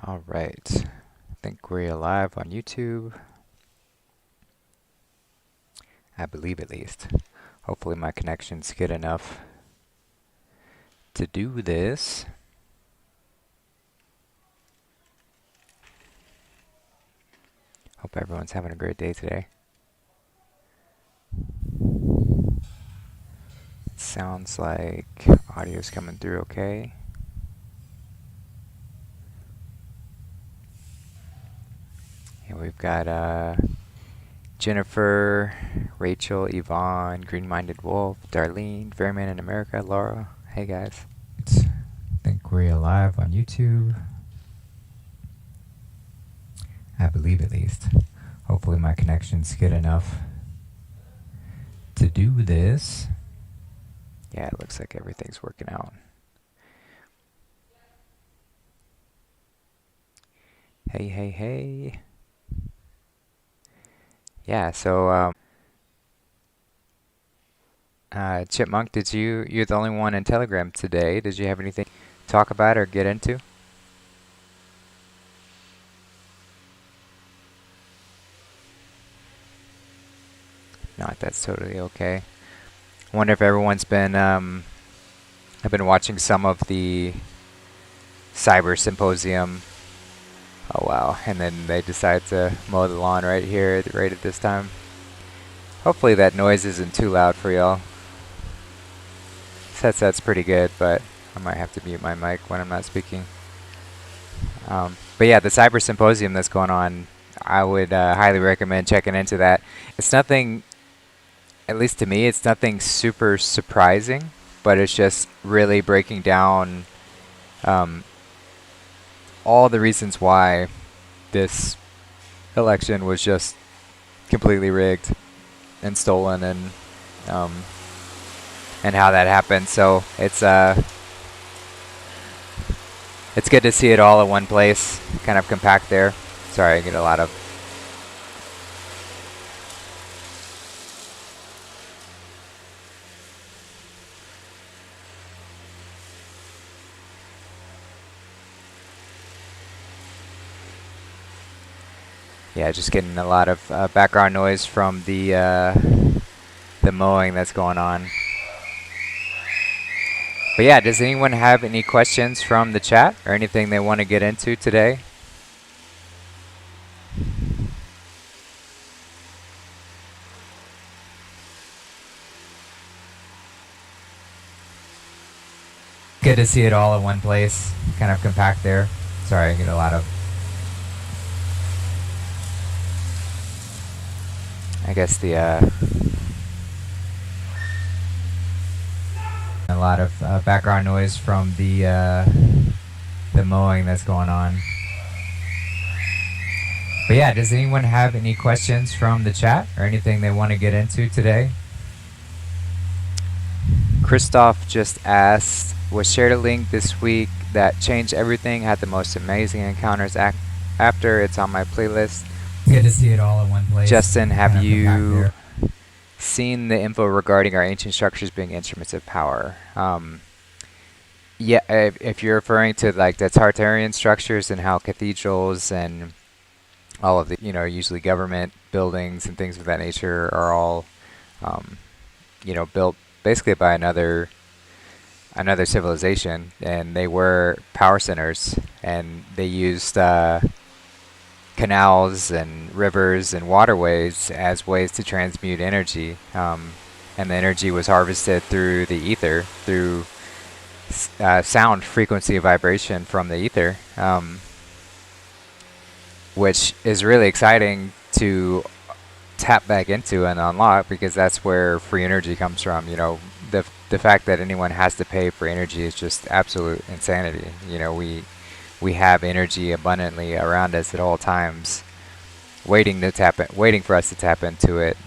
All right. I think we're live on YouTube. I believe at least. Hopefully my connection's good enough to do this. Hope everyone's having a great day today. It sounds like audio's coming through okay. And we've got Jennifer, Rachel, Yvonne, Green Minded Wolf, Darlene, Fairman in America, Laura. Hey guys. I think we're live on YouTube. I believe at least. Hopefully my connection's good enough to do this. Yeah, it looks like everything's working out. Hey, hey, hey. Yeah, so Chipmunk, you're the only one in Telegram today. Did you have anything to talk about or get into? Not, that's totally okay. I wonder if everyone's been I've been watching some of the cyber symposium. Oh wow, and then they decide to mow the lawn right here, right at this time. Hopefully that noise isn't too loud for y'all. Headset's pretty good, but I might have to mute my mic when I'm not speaking. But yeah, the cyber symposium that's going on, I would highly recommend checking into that. It's nothing, at least to me, it's nothing super surprising, but it's just really breaking down all the reasons why this election was just completely rigged and stolen, and how that happened. So it's good to see it all in one place, kind of compact there. Sorry, I get a lot of just getting a lot of background noise from the mowing that's going on. But yeah, does anyone have any questions from the chat or anything they want to get into today? Good to see it all in one place, kind of compact there. Sorry, I get a lot of, I guess the a lot of background noise from the mowing that's going on. But yeah, does anyone have any questions from the chat or anything they want to get into today? Christoph just asked, was shared a link this week that changed everything, had the most amazing encounters after. It's on my playlist. Good to see it all in one place. Justin, have you seen the info regarding our ancient structures being instruments of power? Yeah, if you're referring to like the Tartarian structures and how cathedrals and all of the, usually government buildings and things of that nature are all, built basically by another civilization, and they were power centers, and they used canals and rivers and waterways as ways to transmute energy, and the energy was harvested through the ether, through sound frequency vibration from the ether, which is really exciting to tap back into and unlock, because that's where free energy comes from. The fact that anyone has to pay for energy is just absolute insanity. We have energy abundantly around us at all times, waiting for us to tap into it,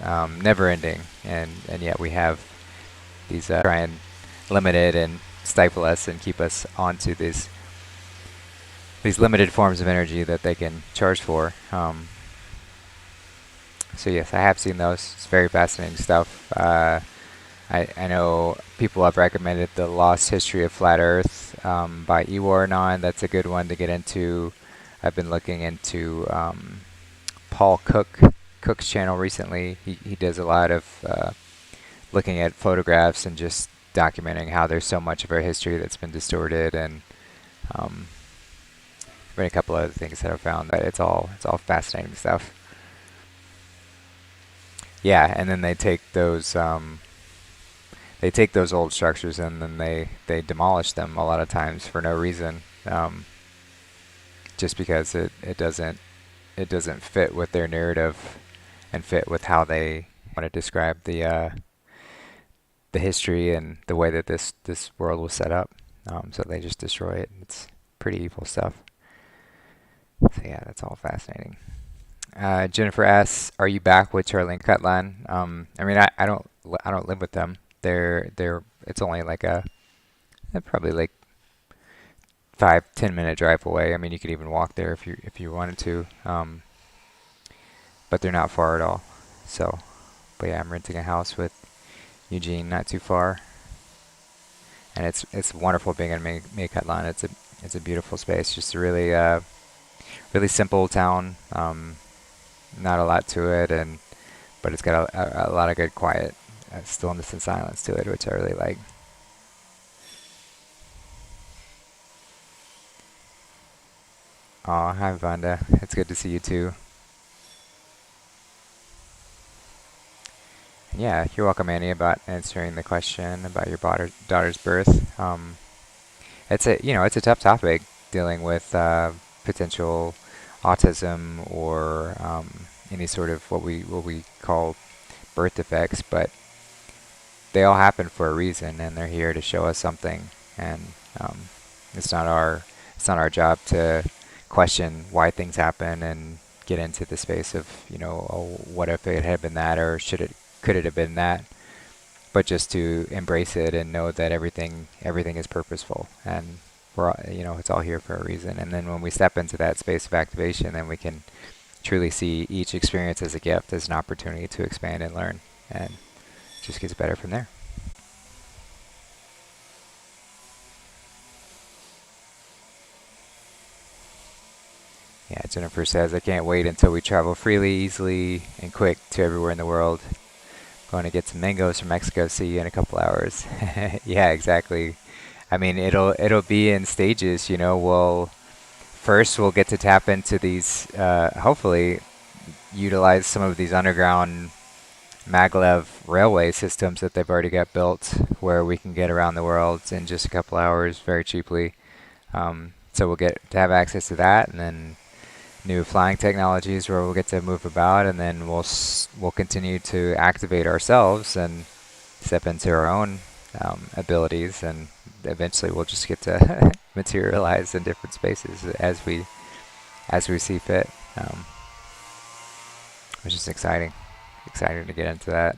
never ending, and yet we have these try and limit it and stifle us and keep us onto these limited forms of energy that they can charge for. So yes, I have seen those. It's very fascinating stuff. I know people have recommended The Lost History of Flat Earth by Iwar Nan. That's a good one to get into. I've been looking into Paul Cook's channel recently. He does a lot of looking at photographs and just documenting how there's so much of our history that's been distorted, and um, been a couple other things that I've found, but it's all fascinating stuff. Yeah, and then they take those old structures and then they demolish them a lot of times for no reason, just because it doesn't fit with their narrative and fit with how they want to describe the history and the way that this world was set up. So they just destroy it. It's pretty evil stuff. So yeah, that's all fascinating. Jennifer asks, "Are you back with Charlie and Cutline?" I mean, I don't live with them. They're it's only like probably like 5-10 minute drive away. I mean, you could even walk there if you wanted to. But they're not far at all. So, but yeah, I'm renting a house with Eugene, not too far, and it's wonderful being in Cutline. It's a beautiful space, just a really simple town. Not a lot to it, but it's got a lot of good quiet, stillness and silence to it, which I really like. Oh, hi Vanda. It's good to see you too. Yeah, you're welcome, Annie, about answering the question about your daughter's birth. It's a tough topic dealing with potential autism or any sort of what we call birth defects, but they all happen for a reason, and they're here to show us something. And um, it's not our job to question why things happen and get into the space of, oh, what if it had been that, or could it have been that? But just to embrace it and know that everything is purposeful, and it's all here for a reason. And then when we step into that space of activation, then we can truly see each experience as a gift, as an opportunity to expand and learn, and it just gets better from there. Yeah, Jennifer says, "I can't wait until we travel freely, easily, and quick to everywhere in the world. Going to get some mangoes from Mexico. See you in a couple hours." Yeah, exactly. I mean, it'll be in stages. We'll get to tap into these. Hopefully, utilize some of these underground maglev railway systems that they've already got built, where we can get around the world in just a couple hours very cheaply. So we'll get to have access to that, and then new flying technologies where we'll get to move about, and then we'll continue to activate ourselves and step into our own abilities, and eventually we'll just get to materialize in different spaces as we see fit, which is exciting to get into that.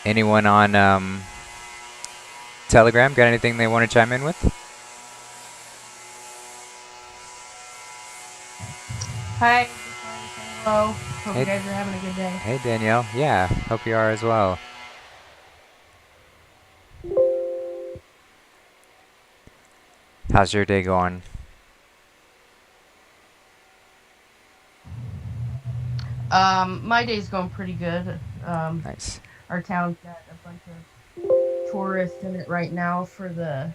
Anyone on Telegram got anything they want to chime in with? Hi, just wanted to say hello. Hope you guys are having a good day. Hey Danielle. Yeah, hope you are as well. How's your day going? My day's going pretty good. Nice. Our town's got a bunch of tourists in it right now for the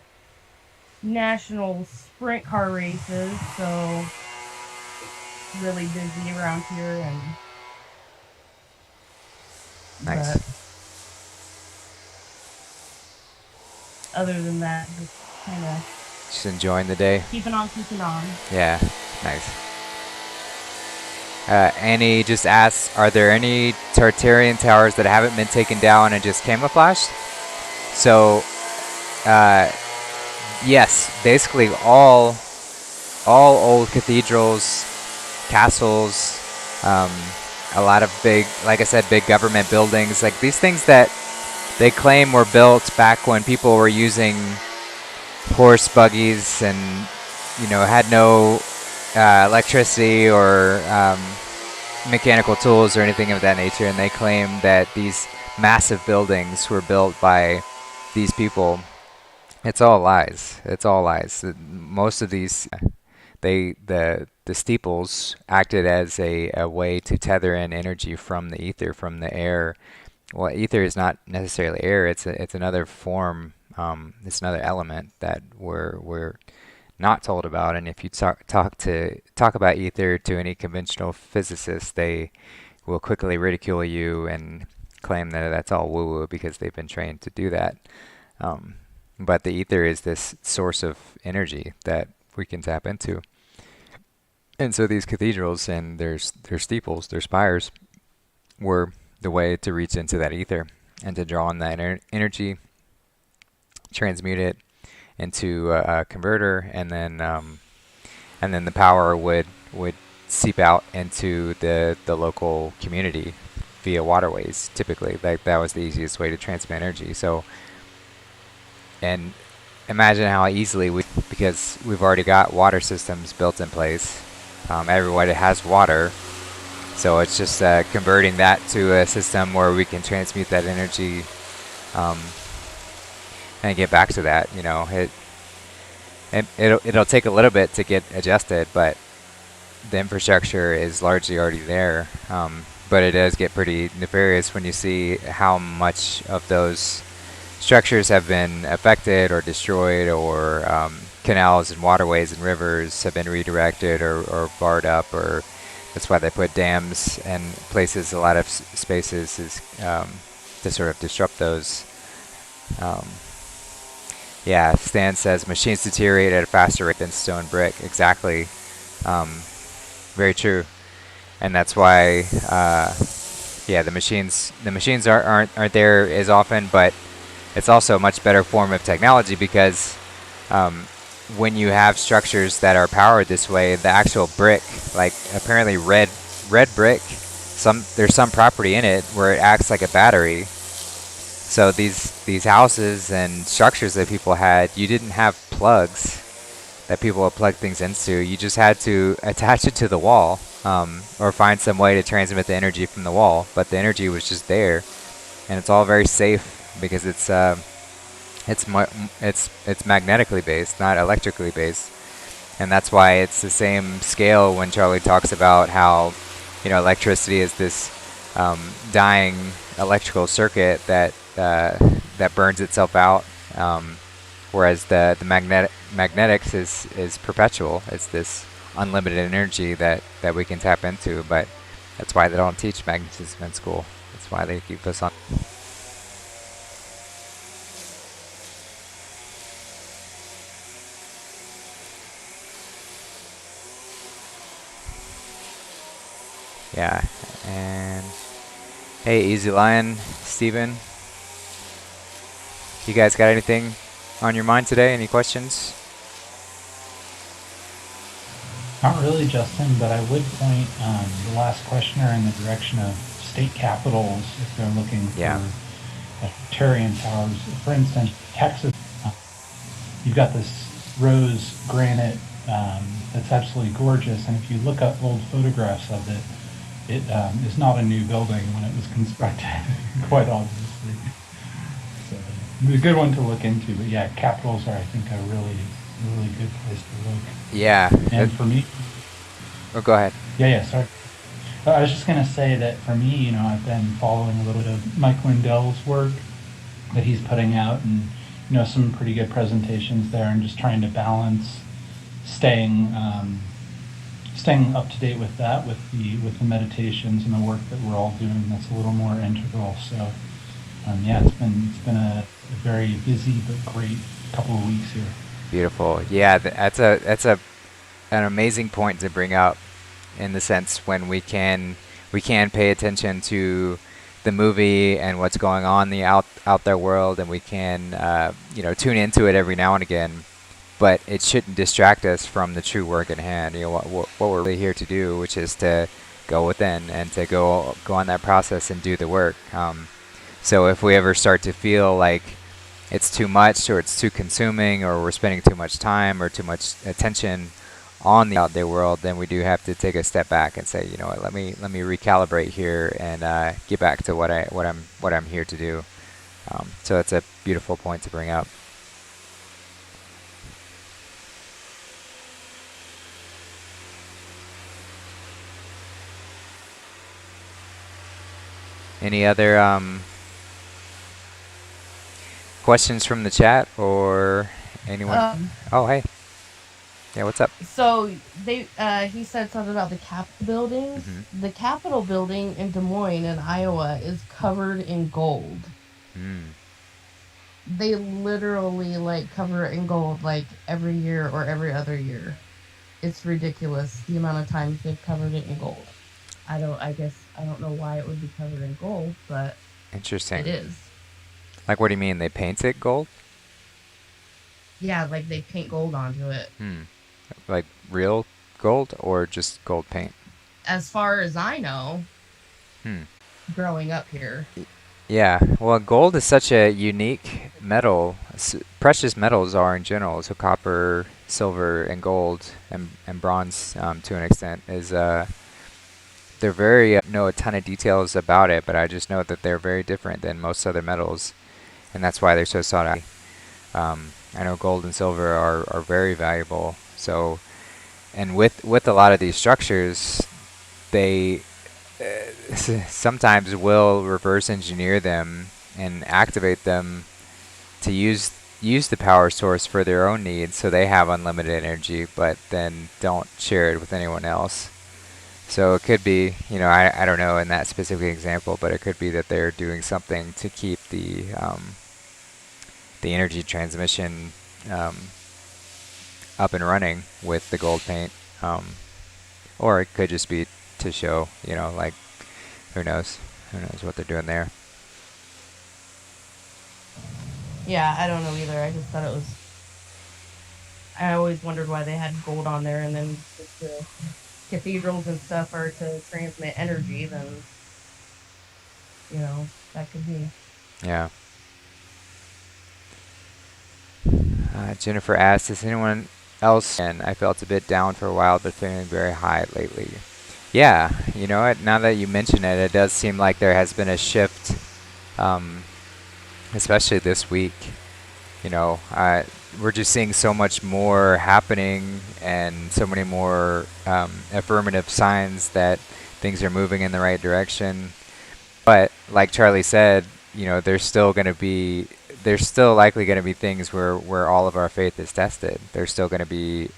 national sprint car races, so it's really busy around here. And Nice. but other than that, just kind of Just enjoying the day. keeping on, keeping on. Yeah, nice. Annie just asks, are there any Tartarian towers that haven't been taken down and just camouflaged? So, yes, basically all old cathedrals, castles, a lot of big, like I said, big government buildings, like these things that they claim were built back when people were using horse buggies and had no electricity or mechanical tools or anything of that nature, and they claim that these massive buildings were built by these people. It's all lies. It's all lies. Most of these, the steeples acted as a way to tether in energy from the ether, from the air. Well, ether is not necessarily air. It's another form. It's another element that we're not told about. And if you talk about ether to any conventional physicist, they will quickly ridicule you and claim that that's all woo-woo because they've been trained to do that. Um, but the ether is this source of energy that we can tap into. And so these cathedrals and their steeples, their spires, were the way to reach into that ether and to draw on that energy, transmute it into a converter, and then the power would seep out into the local community via waterways. Typically, like that was the easiest way to transmit energy. So, and imagine how easily because we've already got water systems built in place. Everybody has water, so it's just converting that to a system where we can transmute that energy um, and get back to that. It'll take a little bit to get adjusted, but the infrastructure is largely already there. But it does get pretty nefarious when you see how much of those structures have been affected or destroyed, or canals and waterways and rivers have been redirected or barred up, or that's why they put dams and places, a lot of spaces, is to sort of disrupt those. Um, yeah, Stan says machines deteriorate at a faster rate than stone brick. Exactly. Very true. And that's why, yeah, the machines aren't there as often, but it's also a much better form of technology because when you have structures that are powered this way, the actual brick, like apparently red brick, there's some property in it where it acts like a battery. So these houses and structures that people had, you didn't have plugs that people would plug things into. You just had to attach it to the wall, or find some way to transmit the energy from the wall. But the energy was just there, and it's all very safe because it's magnetically based, not electrically based, and that's why it's the same scale when Charlie talks about how electricity is this dying electrical circuit that burns itself out, whereas the magnetics is perpetual. It's this unlimited energy that we can tap into, but that's why they don't teach magnetism in school. That's why they keep us on. Yeah, and hey, Easy Lion, Steven, you guys got anything on your mind today? Any questions? Not really, Justin, but I would point the last questioner in the direction of state capitals if they're looking Yeah. for authoritarian powers. For instance, Texas, you've got this rose granite that's absolutely gorgeous, and if you look up old photographs of it, it is not a new building when it was constructed, quite obviously. So it's a good one to look into. But yeah, capitals are, I think, a really good place to look. Yeah. And for me, Oh, go ahead. yeah, sorry. I was just going to say that for me, I've been following a little bit of Mike Lindell's work that he's putting out, and some pretty good presentations there, and just trying to balance staying up to date with that, with the meditations and the work that we're all doing. That's a little more integral. So yeah, it's been a very busy but great couple of weeks here. Beautiful. Yeah, that's an amazing point to bring up, in the sense when we can pay attention to the movie and what's going on in the out there world, and we can tune into it every now and again, but it shouldn't distract us from the true work at hand. What we're really here to do, which is to go within and to go on that process and do the work. So if we ever start to feel like it's too much, or it's too consuming, or we're spending too much time or too much attention on the out there world, then we do have to take a step back and say, you know what, let me recalibrate here and get back to what I'm here to do. So that's a beautiful point to bring up. Any other questions from the chat or anyone? Um, Oh, hey. Yeah, what's up? so he said something about the Capitol buildings. Mm-hmm. The Capitol building in Des Moines in Iowa is covered in gold. Mm. They literally like cover it in gold like every year or every other year. It's ridiculous the amount of times they've covered it in gold. I guess I don't know why it would be covered in gold, but it Interesting. is. Like, what do you mean? They paint it gold? Yeah, like they paint gold onto it. Hmm. Like real gold or just gold paint? As far as I know, Hmm. growing up here. Yeah. Well, gold is such a unique metal. Precious metals are in general. So copper, silver, and gold, and bronze to an extent is they're very know a ton of details about it, but I just know that they're very different than most other metals, and that's why they're so sought after. I know gold and silver are very valuable. So, and with a lot of these structures, they sometimes will reverse engineer them and activate them to use the power source for their own needs, so they have unlimited energy, but then don't share it with anyone else. So it could be, I don't know in that specific example, but it could be that they're doing something to keep the energy transmission um, up and running with the gold paint, um, or it could just be to show, like who knows what they're doing there. Yeah, I don't know either. I just thought it was. I always wondered why they had gold on there, and then if the cathedrals and stuff are to transmit energy, then that could be. Yeah. Jennifer asked, "Does anyone else?" And I felt a bit down for a while, but feeling very high lately. Yeah, you know what? Now that you mention it, it does seem like there has been a shift, um, especially this week. You know, we're just seeing so much more happening and so many more affirmative signs that things are moving in the right direction. But like Charlie said, there's still likely going to be things where all of our faith is tested. There's still going to be,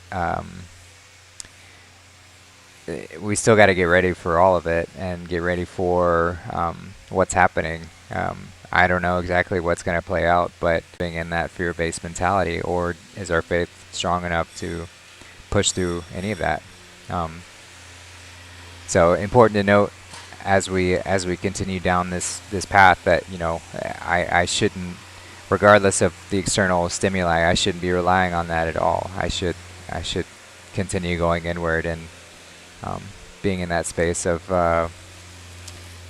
we still got to get ready for all of it and get ready for what's happening. I don't know exactly what's going to play out, but being in that fear-based mentality, or is our faith strong enough to push through any of that? So important to note as we continue down this path that I shouldn't, regardless of the external stimuli, I shouldn't be relying on that at all. I should continue going inward and being in that space of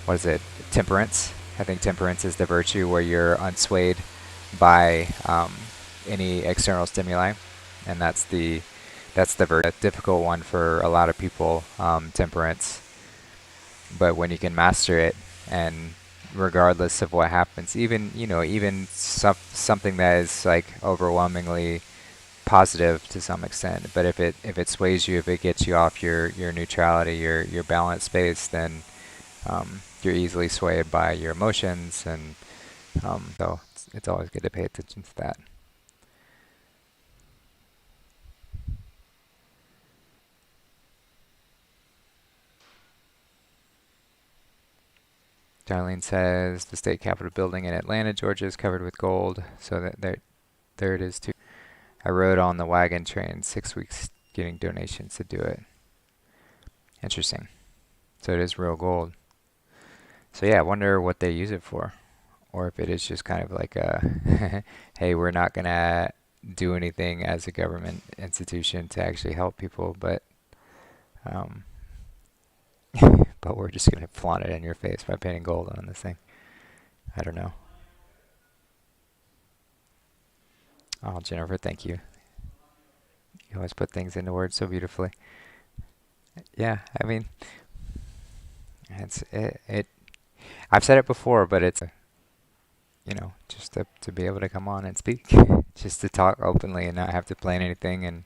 what is it, temperance. I think temperance is the virtue where you're unswayed by any external stimuli, and that's the very difficult one for a lot of people, temperance. But when you can master it, and regardless of what happens, even something that is like overwhelmingly positive to some extent, but if it sways you, if it gets you off your neutrality, your balanced space, then you're easily swayed by your emotions, and so it's always good to pay attention to that. Darlene says the state capitol building in Atlanta, Georgia is covered with gold, so there it is too. I rode on the wagon train 6 weeks getting donations to do it. Interesting. So it is real gold. So yeah, I wonder what they use it for, or if it is just kind of like a, hey, we're not gonna do anything as a government institution to actually help people, but um, but we're just gonna flaunt it in your face by painting gold on this thing. I don't know. Oh, Jennifer, thank you. You always put things into words so beautifully. Yeah, I mean, it. I've said it before, but it's just to be able to come on and speak, just to talk openly and not have to plan anything. And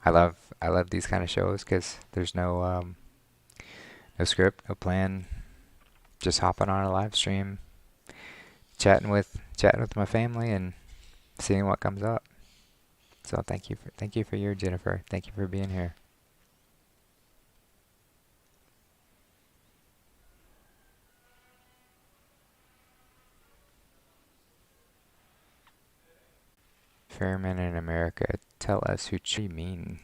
I love these kind of shows because there's no script, no plan, just hopping on a live stream, chatting with my family and seeing what comes up. So thank you for your Jennifer. Thank you for being here. Fairman in America, tell us who Charlie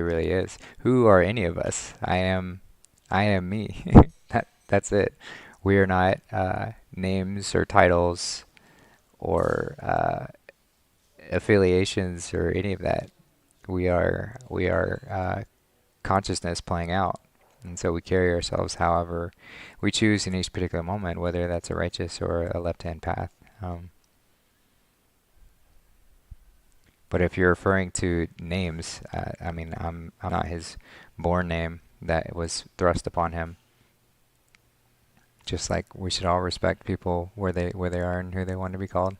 really is. Who are any of us? I am me. That's it. We are not names or titles or affiliations or any of that. We are consciousness playing out. And so we carry ourselves however we choose in each particular moment, whether that's a righteous or a left-hand path. Um, but if you're referring to names, I mean, I'm not his born name that was thrust upon him. Just like we should all respect people where they are and who they want to be called.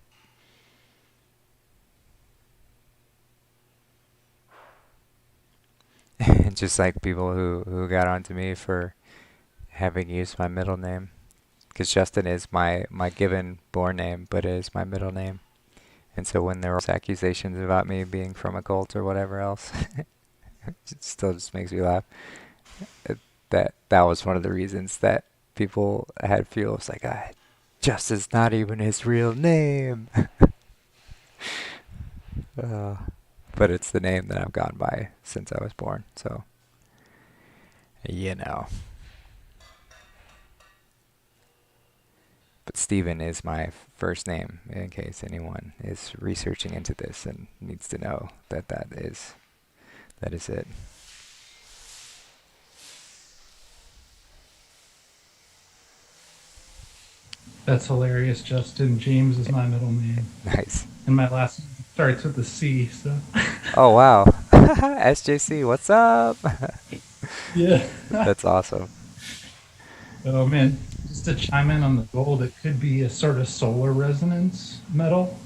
Just like people who got onto me for having used my middle name, because Justin is my given born name, but it is my middle name. And so when there were accusations about me being from a cult or whatever else, it still just makes me laugh. That was one of the reasons that people had fuel. It's like, Justin's not even his real name. uh, but it's the name that I've gone by since I was born. So, you know. But Stephen is my first name, in case anyone is researching into this and needs to know that is it. That's hilarious, Justin. James is my middle name, Nice. and my last name starts with a C. So, Oh wow. SJC, what's up? yeah. That's awesome. Oh man, just to chime in on the gold, it could be a sort of solar resonance metal.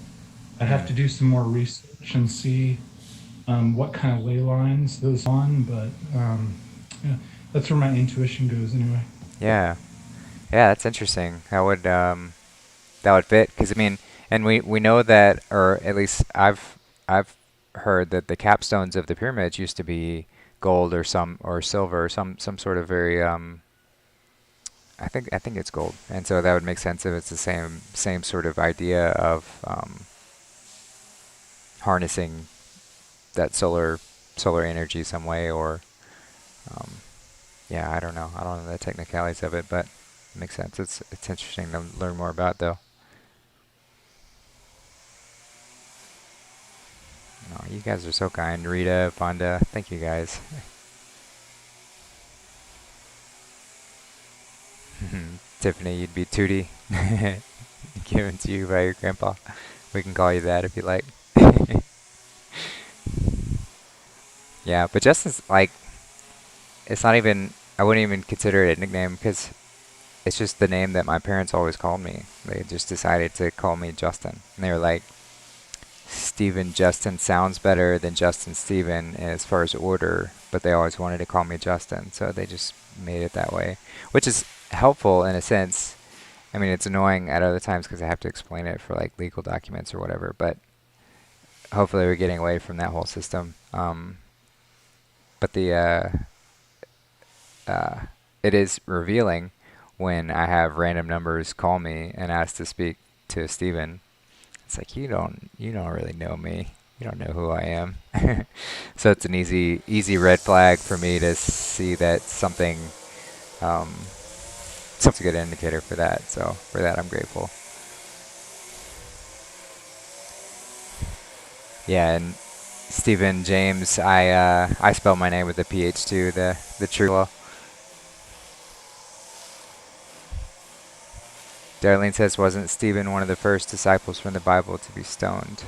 I have Mm. to do some more research and see what kind of ley lines those on, but yeah, that's where my intuition goes anyway. Yeah. Yeah, that's interesting. That would fit because I mean, and we know that, or at least I've heard that the capstones of the pyramids used to be gold or silver or some sort of very I think it's gold, and so that would make sense if it's the same sort of idea of harnessing that solar energy some way, or um, yeah, I don't know. I don't know the technicalities of it, but it makes sense. It's interesting to learn more about though. Oh, you guys are so kind, Rita, Fonda. Thank you guys. Tiffany, you'd be Tootie, given to you by your grandpa. We can call you that if you like. Yeah, but Justin's like, it's not even, I wouldn't even consider it a nickname because it's just the name that my parents always called me. They just decided to call me Justin. And they were like, Stephen Justin sounds better than Justin Stephen as far as order, but they always wanted to call me Justin, so they just made it that way, which is helpful in a sense. I mean, it's annoying at other times because I have to explain it for like legal documents or whatever, but hopefully we're getting away from that whole system. But uh, it is revealing when I have random numbers call me and ask to speak to Steven. It's like you don't really know me. You don't know who I am. So it's an easy red flag for me to see that um, something's a good indicator for that. So for that, I'm grateful. Yeah, and Stephen James, I spell my name with a PH too, the true. Darlene says, wasn't Stephen one of the first disciples from the Bible to be stoned?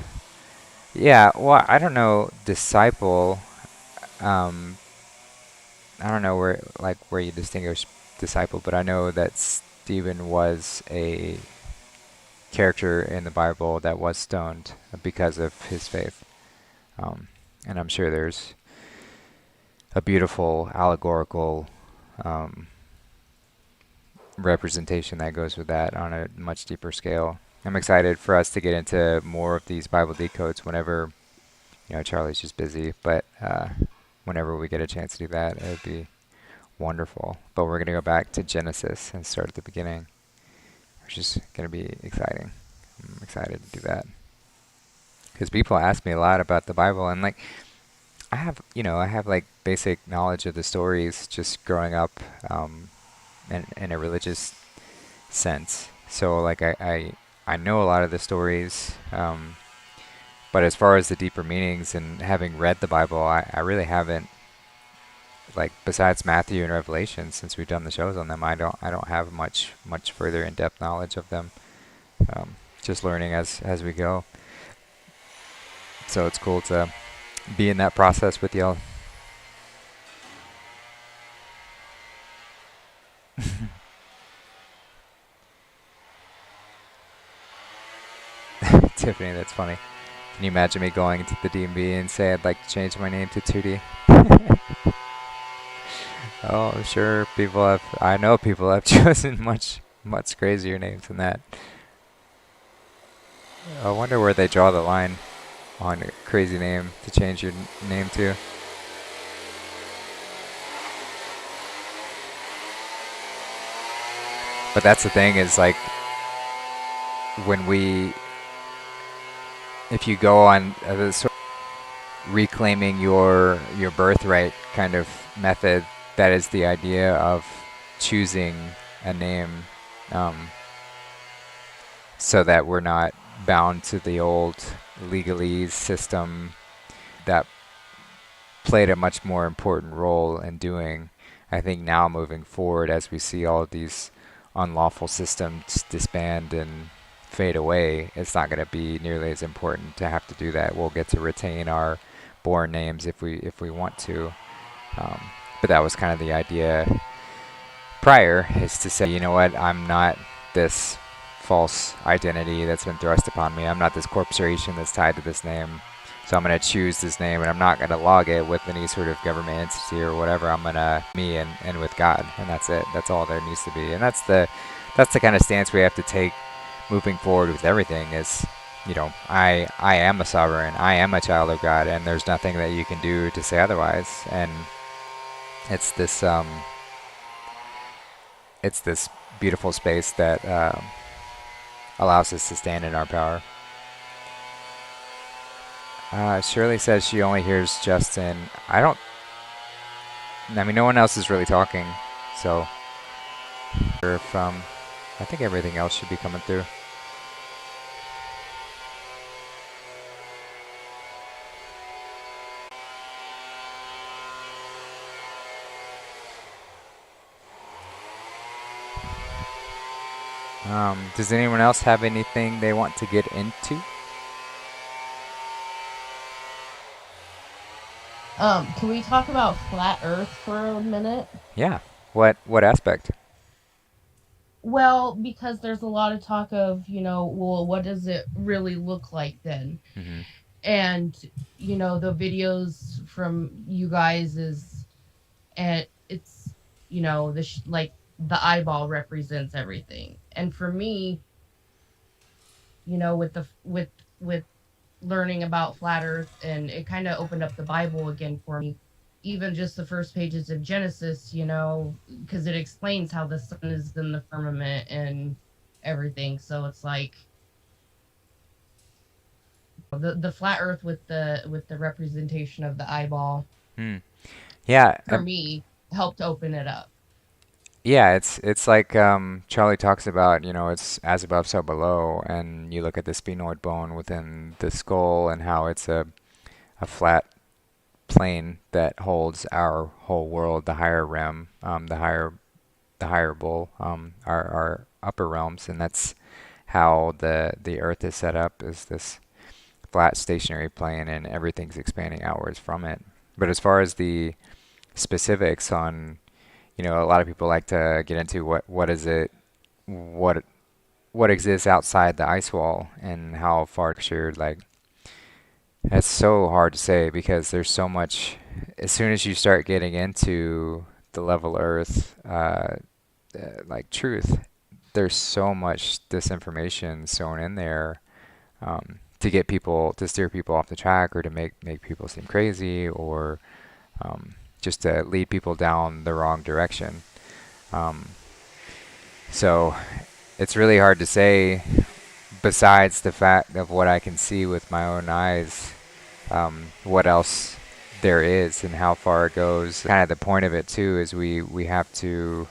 Yeah, well, I don't know disciple. Um, I don't know where you distinguish disciple, but I know that Stephen was a character in the Bible that was stoned because of his faith. Um, and I'm sure there's a beautiful allegorical um, representation that goes with that on a much deeper scale. I'm excited for us to get into more of these Bible decodes whenever, Charlie's just busy, but whenever we get a chance to do that, it would be wonderful. But we're going to go back to Genesis and start at the beginning, which is going to be exciting. I'm excited to do that because people ask me a lot about the Bible, and like I have like basic knowledge of the stories just growing up um, in a religious sense. So like I know a lot of the stories, but as far as the deeper meanings and having read the Bible, I really haven't, like, besides Matthew and Revelation, since we've done the shows on them. I don't have much further in depth knowledge of them. Just learning as we go. So it's cool to be in that process with y'all. Tiffany, that's funny. Can you imagine me going to the DMV and say I'd like to change my name to Tootie? Oh, sure. I know people have chosen much crazier names than that. I wonder where they draw the line on a crazy name to change your name to. But that's the thing is like when if you go on the sort of reclaiming your birthright kind of method, that is the idea of choosing a name, um, so that we're not bound to the old legalese system that played a much more important role in doing. I think now moving forward, as we see all of these unlawful systems disband and fade away, it's not going to be nearly as important to have to do that. We'll get to retain our born names if we want to. Um, but that was kind of the idea prior, is to say, you know what, I'm not this false identity that's been thrust upon me. I'm not this corporation that's tied to this name. So I'm going to choose this name, and I'm not going to log it with any sort of government entity or whatever. I'm going to me and with God, and that's it. That's all there needs to be. And that's the kind of stance we have to take moving forward with everything is, I am a sovereign. I am a child of God, and there's nothing that you can do to say otherwise. And it's this beautiful space that allows us to stand in our power. Shirley says she only hears Justin. I mean, no one else is really talking, so if I think everything else should be coming through. Does anyone else have anything they want to get into? Can we talk about flat Earth for a minute? Yeah. What aspect? Well, because there's a lot of talk of, well, what does it really look like then? Hmm. And, the videos from you guys and it's, like the eyeball represents everything. And for me, with learning about flat Earth, and it kind of opened up the Bible again for me. Even just the first pages of Genesis, because it explains how the sun is in the firmament and everything. So it's like the flat Earth with the representation of the eyeball Hmm. Yeah. for me helped open it up. Yeah, it's like Charlie talks about, it's as above, so below, and you look at the sphenoid bone within the skull and how it's a flat plane that holds our whole world, the higher realm, the higher bowl, our upper realms, and that's how the earth is set up, is this flat stationary plane and everything's expanding outwards from it. But as far as the specifics on, a lot of people like to get into what is it, what what exists outside the ice wall and how far shared, like it's so hard to say because there's so much. As soon as you start getting into the level Earth, like truth, there's so much disinformation sewn in there, to get people to steer people off the track or to make people seem crazy or, just to lead people down the wrong direction. Um, so it's really hard to say, besides the fact of what I can see with my own eyes, what else there is and how far it goes. Kind of the point of it too is we have to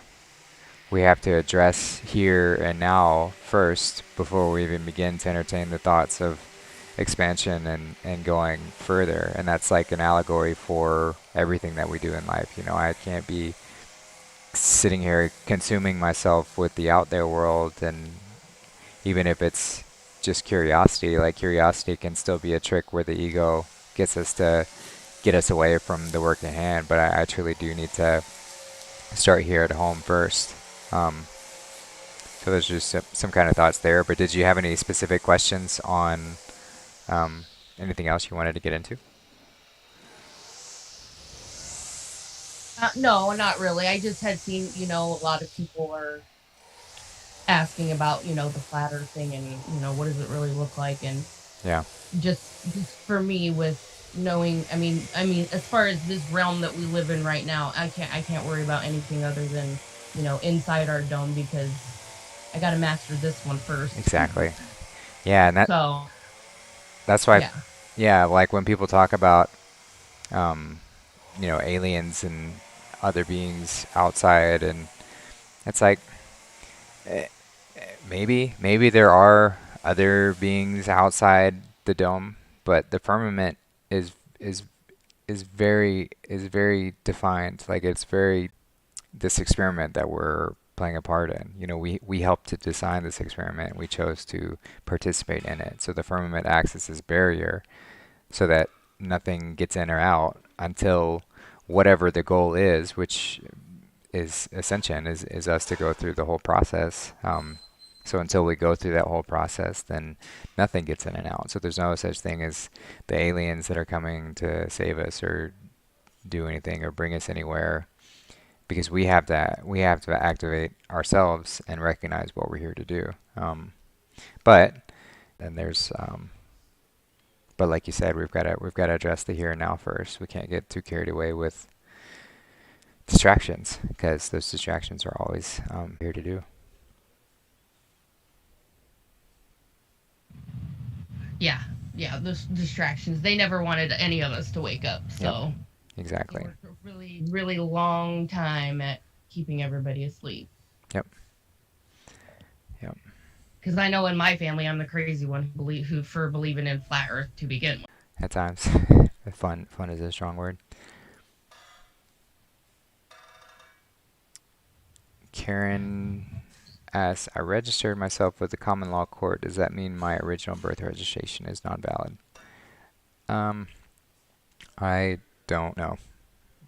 address here and now first before we even begin to entertain the thoughts of expansion and going further. And that's like an allegory for everything that we do in life. I can't be sitting here consuming myself with the out there world, and even if it's just curiosity, like curiosity can still be a trick where the ego gets us to get us away from the work at hand. But I truly do need to start here at home first. Um, so there's just some kind of thoughts there. But did you have any specific questions on, um, anything else you wanted to get into? No, not really. I just had seen, a lot of people are asking about, the flat earth thing and, what does it really look like? And Yeah, just for me with knowing, I mean, as far as this realm that we live in right now, I can't worry about anything other than, inside our dome because I got to master this one first. exactly. Yeah, and So, that's why, yeah. yeah, like when people talk about, um, aliens and other beings outside, and it's like, eh, maybe there are other beings outside the dome, but the firmament is is is very defined. Like it's very this experiment that we're playing a part in. We helped to design this experiment. We chose to participate in it. So the firmament acts as this barrier so that nothing gets in or out until whatever the goal is, which is ascension, is us to go through the whole process. So until we go through that whole process, then nothing gets in and out. So there's no such thing as the aliens that are coming to save us or do anything or bring us anywhere, because we have to activate ourselves and recognize what we're here to do. But then there's but like you said, we've got to address the here and now first. We can't get too carried away with distractions because those distractions are always, here to do. Yeah. Yeah. Those distractions, they never wanted any of us to wake up. Yep, So they exactly. worked a really, really long time at keeping everybody asleep. Yep, yep. Because I know in my family, I'm the crazy one who for believing in flat Earth to begin with. At times, fun is a strong word. Karen asks, I registered myself with the common law court. Does that mean my original birth registration is not valid? Um, I don't know.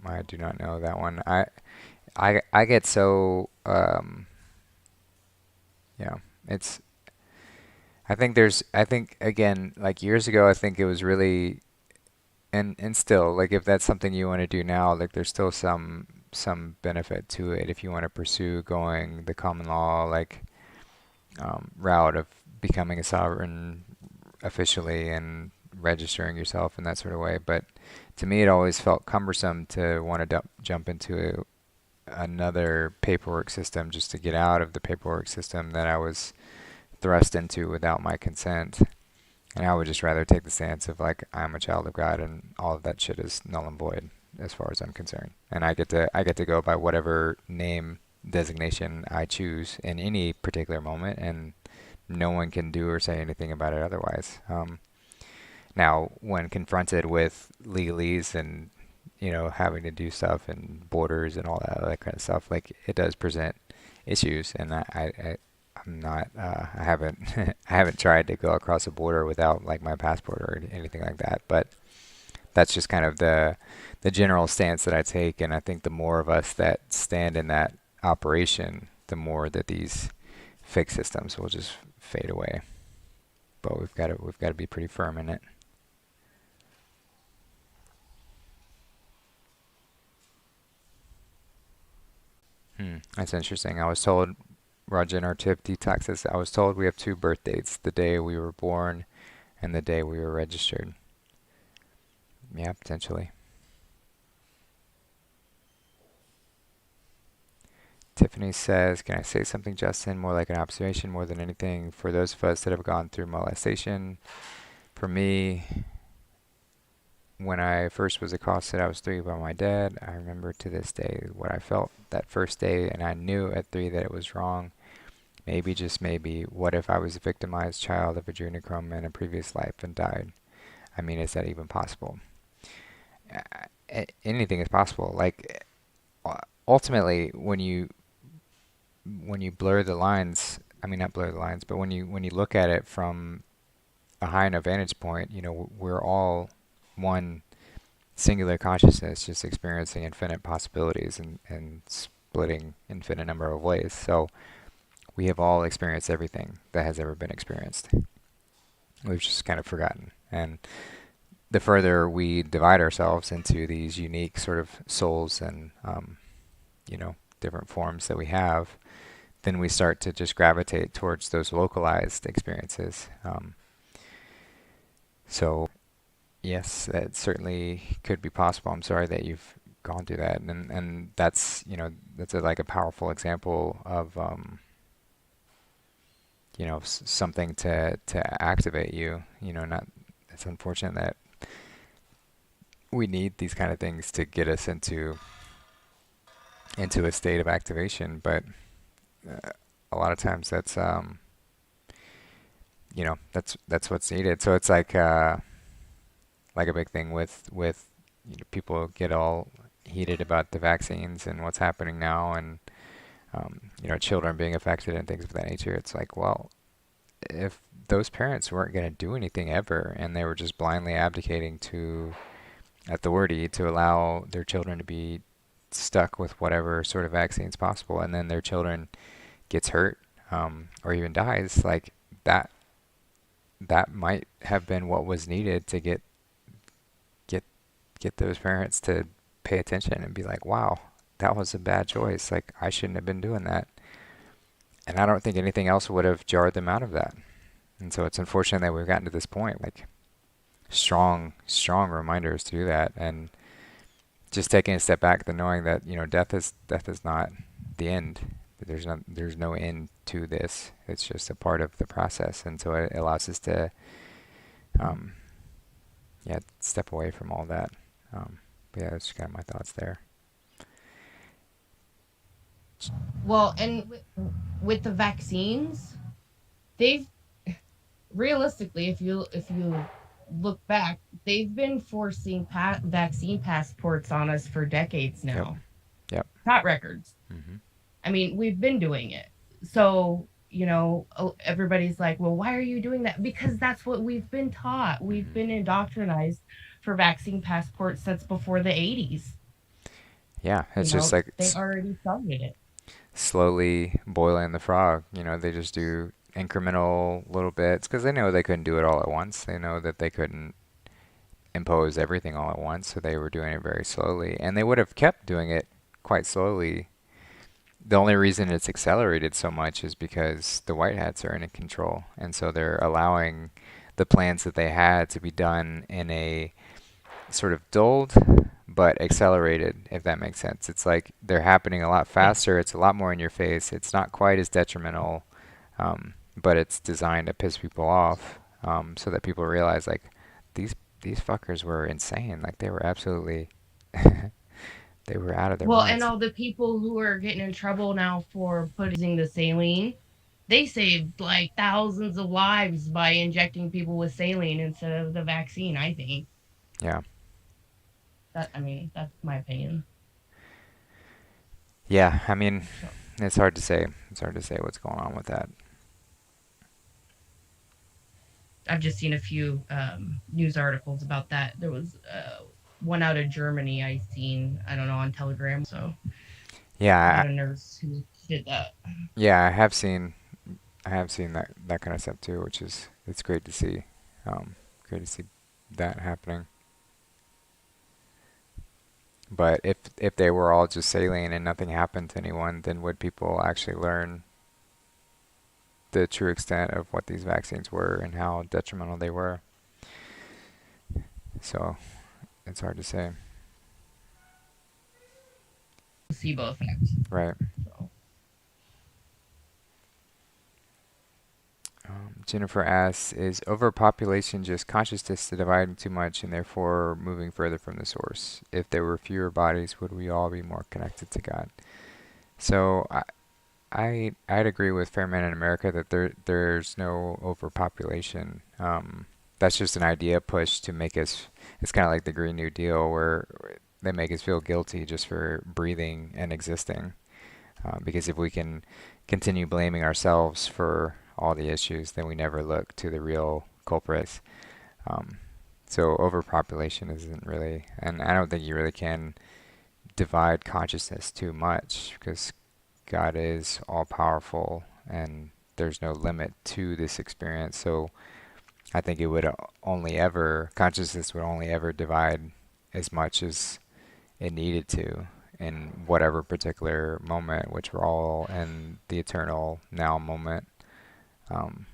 I do not know that one. I get so, yeah, it's I think again, like years ago, I think it was really, and still, like if that's something you want to do now, like there's still some benefit to it if you want to pursue going the common law, like, route of becoming a sovereign officially and registering yourself in that sort of way. But to me, it always felt cumbersome to want to jump into another paperwork system just to get out of the paperwork system that I was thrust into without my consent. And I would just rather take the stance of like I'm a child of God and all of that shit is null and void as far as I'm concerned. And I get to go by whatever name designation I choose in any particular moment, and no one can do or say anything about it otherwise. Now, when confronted with legalese and having to do stuff and borders and all that kind of stuff, like it does present issues, and I'm I'm not. I haven't. I haven't tried to go across a border without like my passport or anything like that. But that's just kind of the general stance that I take. And I think the more of us that stand in that operation, the more that these fake systems will just fade away. But we've got to be pretty firm in it. That's interesting. I was told, Roger, in our tip detoxes, I was told we have two birth dates: the day we were born and the day we were registered. Yeah, potentially. Tiffany says, "Can I say something, Justin? More like an observation, more than anything. For those of us that have gone through molestation, for me, when I first was accosted, I was 3 by my dad. I remember to this day what I felt that first day, and I knew at 3 that it was wrong. Maybe, just maybe, what if I was a victimized child of adrenochrome in a previous life and died? I mean, is that even possible? Anything is possible. Like, ultimately, when you blur the lines, I mean, not blur the lines, but when you look at it from a high enough vantage point, we're all one singular consciousness, just experiencing infinite possibilities and splitting infinite number of ways. So we have all experienced everything that has ever been experienced. We've just kind of forgotten. And the further we divide ourselves into these unique sort of souls and different forms that we have, then we start to just gravitate towards those localized experiences. So yes, that certainly could be possible. I'm sorry that you've gone through that, and that's that's like a powerful example of something to activate you. Not It's unfortunate that we need these kind of things to get us into a state of activation, but uh, a lot of times that's what's needed. So it's like a big thing with people get all heated about the vaccines and what's happening now, and children being affected and things of that nature. It's like, well, if those parents weren't going to do anything ever and they were just blindly abdicating to authority to allow their children to be stuck with whatever sort of vaccines possible, and then their children gets hurt or even dies, like that that might have been what was needed to get get those parents to pay attention and be like, wow, that was a bad choice. Like, I shouldn't have been doing that. And I don't think anything else would have jarred them out of that. And so it's unfortunate that we've gotten to this point, like strong reminders to do that, and just taking a step back, then knowing that death is not the end. There's no end to this. It's just a part of the process, and so it allows us to um, step away from all that. But yeah, that's kind of my thoughts there. Well, and with the vaccines, they've realistically, if you look back, they've been forcing vaccine passports on us for decades Yep. now. Yep. Not records. Hmm. I mean, we've been doing it. So, everybody's like, well, why are you doing that? Because that's what we've been taught. We've Hmm. been indoctrinized for vaccine passports since before the 80s. Yeah, it's just like They already started it. slowly boiling the frog. They just do incremental little bits because they know they couldn't do it all at once. They know that they couldn't impose everything all at once, so they were doing it very slowly, and they would have kept doing it quite slowly. The only reason it's accelerated so much is because the white hats are in control, and so they're allowing the plans that they had to be done in a sort of dulled but accelerated, if that makes sense. It's like they're happening a lot Yeah. faster. It's a lot more in your face. It's not quite as detrimental, but it's designed to piss people off, so that people realize like these fuckers were insane. Like they were absolutely they were out of their Well, and minds. all the people who are getting in trouble now for putting the saline, they saved like thousands of lives by injecting people with saline instead of the vaccine, I think. Yeah. I mean, that's my opinion. Yeah. I mean, So, it's hard to say. It's hard to say what's going on with that. I've just seen a few news articles about that. There was one out of Germany I seen, I don't know, on Telegram. So Yeah, about a nurse who did that. yeah, I have seen that kind of stuff too, which is it's great to see. Great to see that happening. But if they were all just saline and nothing happened to anyone, then would people actually learn the true extent of what these vaccines were and how detrimental they were? So it's hard to say. Placebo effect. Right. So Jennifer asks, is overpopulation just consciousness dividing too much and therefore moving further from the source? If there were fewer bodies, would we all be more connected to God? So I'd agree with Fairman in America that there's no overpopulation. That's just an idea pushed to make us. It's kind of like the Green New Deal, where they make us feel guilty just for breathing and existing. Because if we can continue blaming ourselves for all the issues, then we never look to the real culprits. Um, so overpopulation isn't really, and I don't think you really can divide consciousness too much because God is all powerful and there's no limit to this experience. So I think it would only ever, consciousness would only ever divide as much as it needed to in whatever particular moment, which we're all in the eternal now moment. Um,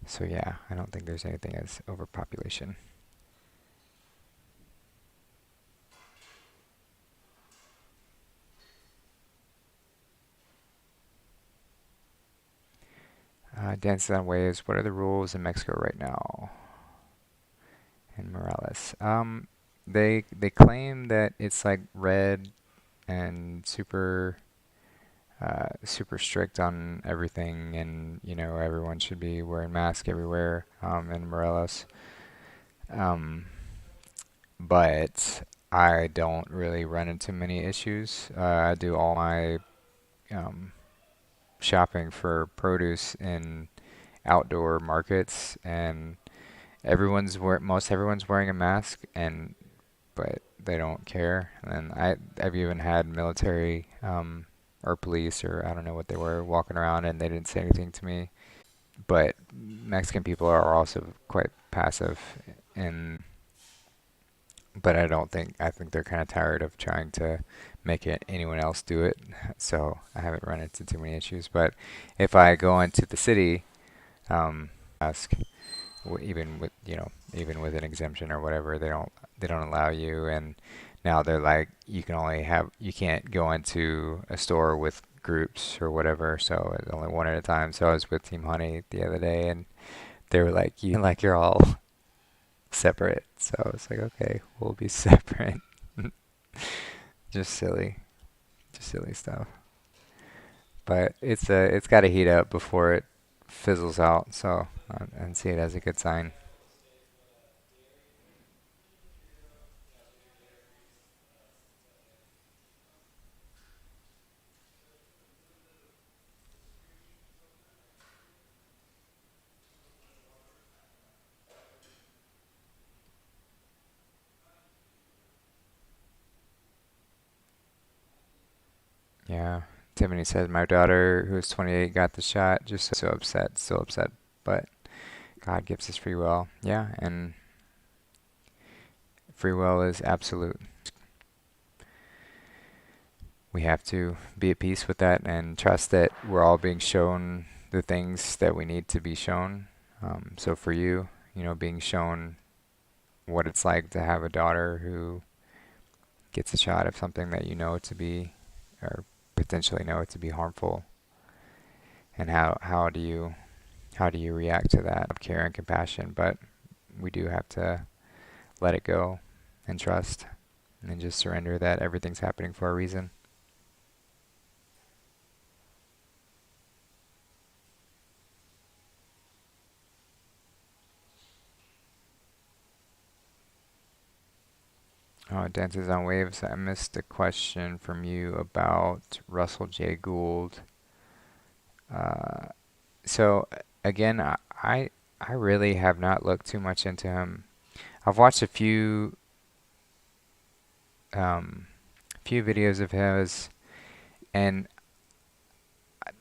so yeah, I don't think there's anything as overpopulation. Dances on Waves. What are the rules in Mexico right now? In Morales. They claim that it's like red and super strict on everything, and everyone should be wearing masks everywhere in Morelos. Um, but I don't really run into many issues. I do all my um, shopping for produce in outdoor markets, and most everyone's wearing a mask, and but they don't care. And I've even had military or police or I don't know what they were walking around and they didn't say anything to me. But Mexican people are also quite passive, and but I think they're kind of tired of trying to make anyone else do it. So I haven't run into too many issues. But if I go into the city, ask even with even with an exemption or whatever, they don't allow you. And now they're like you can't go into a store with groups or whatever, so it's only one at a time. So I was with Team Honey the other day, and they were like, you're all separate. So I was like, okay, we'll be separate. just silly just silly stuff, but it's got to heat up before it fizzles out. So and see it as a good sign. Yeah. Tiffany says my daughter, who's 28, got the shot. Just so upset, still upset. But God gives us free will. Yeah, and free will is absolute. We have to be at peace with that and trust that we're all being shown the things that we need to be shown. So for you, being shown what it's like to have a daughter who gets a shot of something that you know to be, or potentially know it to be harmful, and how do you react to that? Of care and compassion, but we do have to let it go and trust and just surrender that everything's happening for a reason. Oh, Dances on Waves. I missed a question from you about Russell J. Gould. Uh, so again, I really have not looked too much into him. I've watched um, few videos of his, and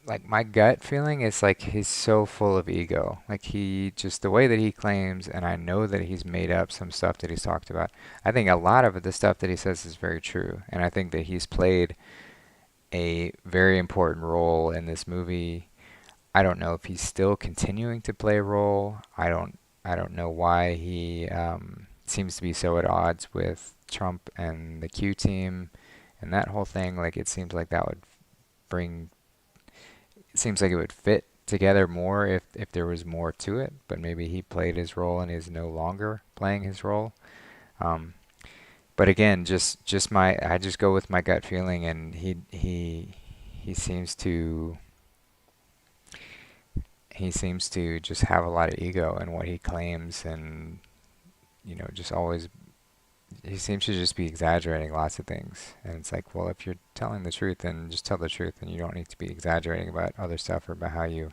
like my gut feeling is like he's so full of ego. Like he just the way that he claims, and I know that he's made up some stuff that he's talked about. I think a lot of the stuff that he says is very true, and I think that he's played a very important role in this movie. I don't know if he's still continuing to play a role. I don't know why he seems to be so at odds with Trump and the Q team and that whole thing. Like it seems like that would bring it seems like it would fit together more if there was more to it, but maybe he played his role and is no longer playing his role. Um, but again, just my I just go with my gut feeling, and he seems to he seems to just have a lot of ego in what he claims, and just always he seems to just be exaggerating lots of things. And it's like, well, if you're telling the truth, then just tell the truth, and you don't need to be exaggerating about other stuff or about how you.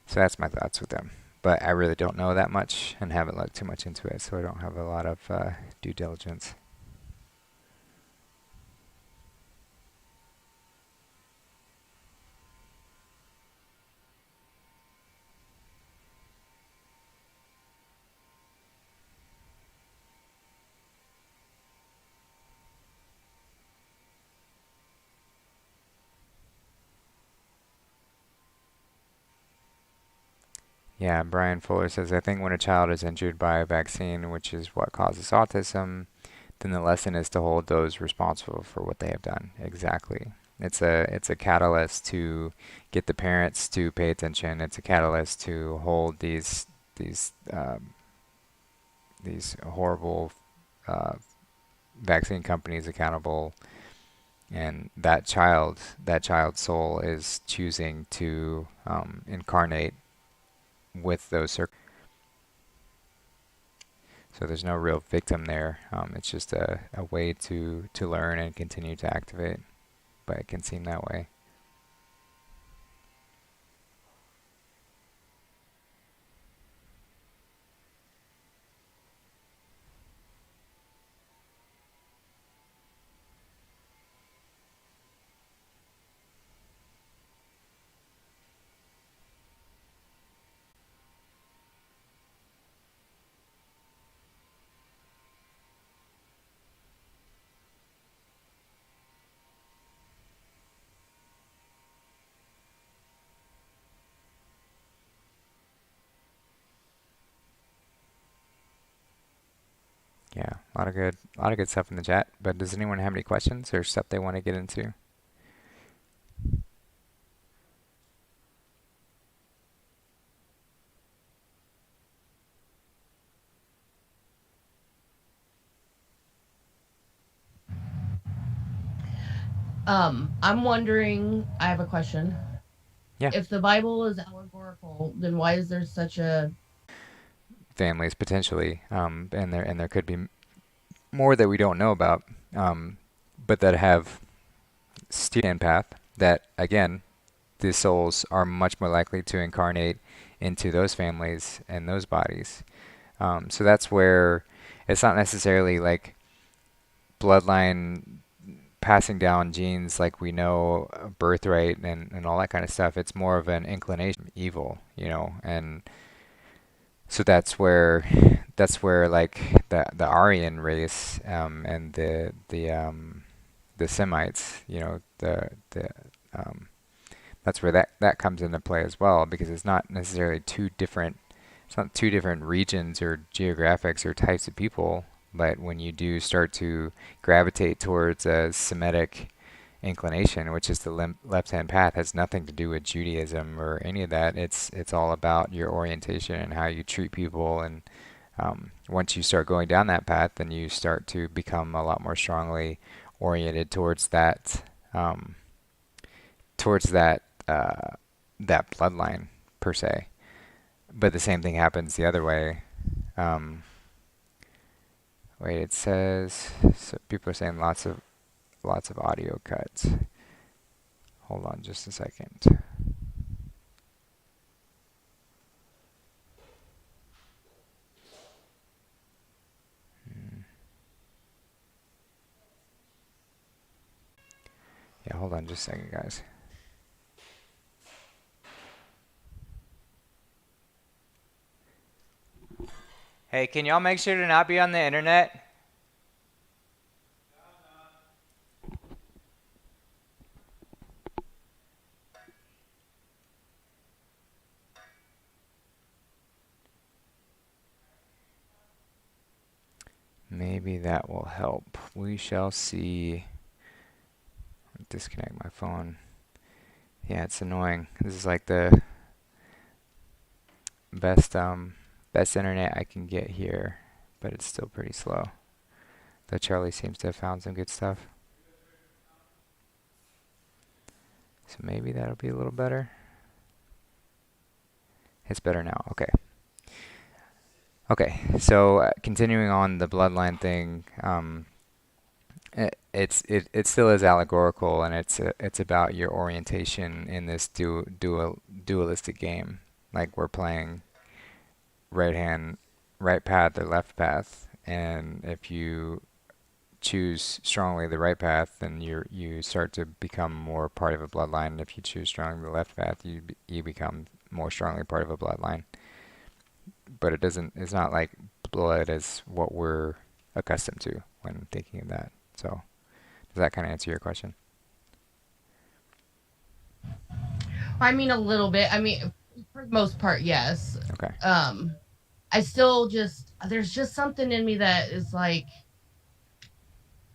So that's my thoughts with them. But I really don't know that much and haven't looked too much into it, so I don't have a lot of due diligence. Yeah, Brian Fuller says, I think when a child is injured by a vaccine, which is what causes autism, then the lesson is to hold those responsible for what they have done. Exactly. It's a catalyst to get the parents to pay attention. It's a catalyst to hold these these horrible uh, vaccine companies accountable. And that child's soul is choosing to incarnate with those circumstances. So there's no real victim there. It's just a way to learn and continue to activate, but it can seem that way. Yeah, a lot of good stuff in the chat. But does anyone have any questions or stuff they want to get into? I'm wondering, I have a question. Yeah, If the Bible is allegorical, then why is there such a families potentially, and there could be more that we don't know about, but that have steered path that again the souls are much more likely to incarnate into those families and those bodies. So that's where it's not necessarily like bloodline passing down genes like we know birthright and all that kind of stuff. It's more of an inclination evil, and so that's where like the Aryan race and the Semites, the um, that's where that comes into play as well, because it's not necessarily it's not two different regions or geographics or types of people, but when you do start to gravitate towards a Semitic inclination, which is the left-hand path, has nothing to do with Judaism or any of that. It's all about your orientation and how you treat people, and once you start going down that path, then you start to become a lot more strongly oriented um, towards that bloodline per se. But the same thing happens the other way. Um, Wait, it says so people are saying lots of audio cuts. Hold on just a second. Yeah, hold on just a second, guys. Hey, can y'all make sure to not be on the internet? Maybe that will help. We shall see. Disconnect my phone. Yeah, it's annoying. This is like the best best internet I can get here, but it's still pretty slow. Though Charlie seems to have found some good stuff. So maybe that'll be a little better. It's better now. Okay. Okay. So continuing on the bloodline thing, it still is allegorical, and it's about your orientation in this dualistic game. Like we're playing right hand, right path or left path, and if you choose strongly the right path, then you start to become more part of a bloodline. If you choose strongly the left path, you become more strongly part of a bloodline. But it doesn't. It's not like blood is what we're accustomed to when thinking of that. So does that kind of answer your question? I mean, a little bit. I mean, for the most part, yes. Okay. Um, I still just there's just something in me that is like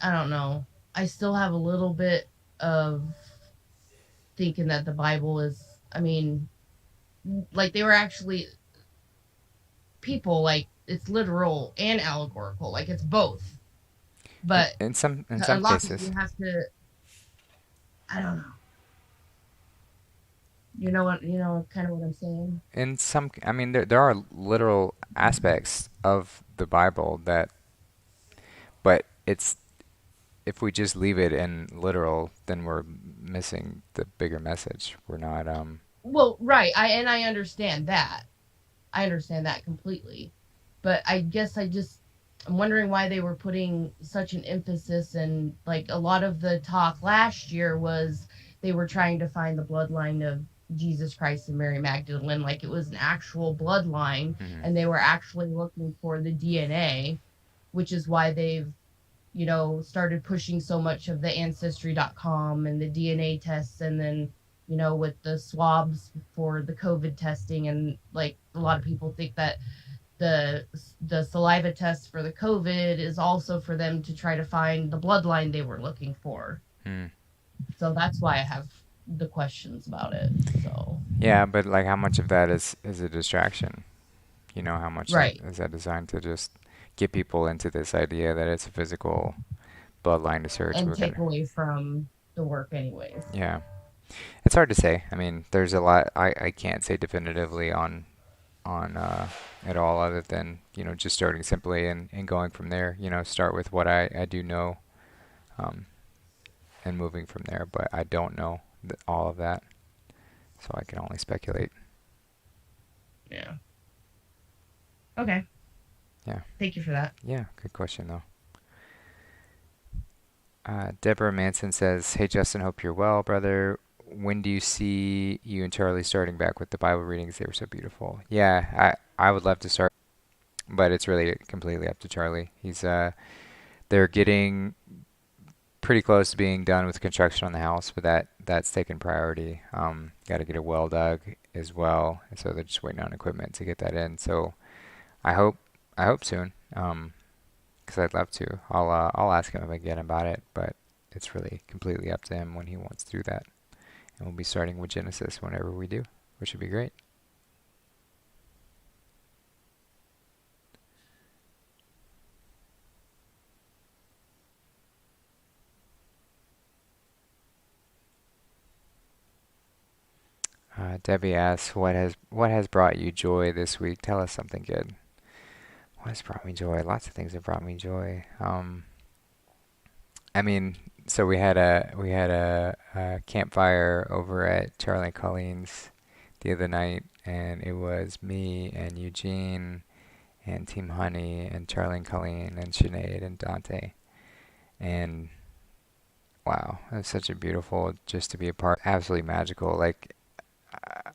I don't know. I still have a little bit of thinking that the Bible is. I mean, like they were actually people. Like it's literal and allegorical. Like it's both. But In to some unlock it, cases, you have to. I don't know. You know what? You know kind of what I'm saying. I mean, there are literal aspects of the Bible that, but it's if we just leave it in literal, then we're missing the bigger message. We're not. Well, right. I understand that. I understand that completely. But I guess I'm wondering why they were putting such an emphasis and like a lot of the talk last year was they were trying to find the bloodline of Jesus Christ and Mary Magdalene like it was an actual bloodline Mhm. and they were actually looking for the DNA, which is why they've started pushing so much of the ancestry.com and the DNA tests and then with the swabs for the COVID testing and like a lot of people think that the the saliva test for the COVID is also for them to try to find the bloodline they were looking for. Hmm. So that's why I have the questions about it. So Yeah, but like, how much of that is a distraction? You know, how much that right. is that designed to just get people into this idea that it's a physical bloodline to search? And We're take gonna. away from the work anyways. Yeah, it's hard to say. I mean, there's a lot I can't say definitively on at all, other than just starting simply and going from there. Start with what I do know, um, and moving from there. But I don't know all of that, so I can only speculate. Yeah. Okay. Yeah, Thank you for that. yeah, good question though. Deborah Manson says, "Hey Justin, hope you're well, brother. When do you see you and Charlie starting back with the Bible readings? They were so beautiful." Yeah, I would love to start, but it's really completely up to Charlie. They're getting pretty close to being done with construction on the house, but that's taken priority. Got to get a well dug as well, and so they're just waiting on equipment to get that in. So I hope I hope soon, because I'd love to. I'll ask him again about it, but it's really completely up to him when he wants to do that. And we'll be starting with Genesis whenever we do, which would be great. Debbie asks, "What has brought you joy this week? Tell us something good." What has brought me joy? Lots of things have brought me joy. I mean, so we had a campfire over at Charlie and Colleen's the other night, and it was me and Eugene and Team Honey and Charlie and Colleen and Sinead and Dante, and Wow, that's such a beautiful just to be a part. Absolutely magical. Like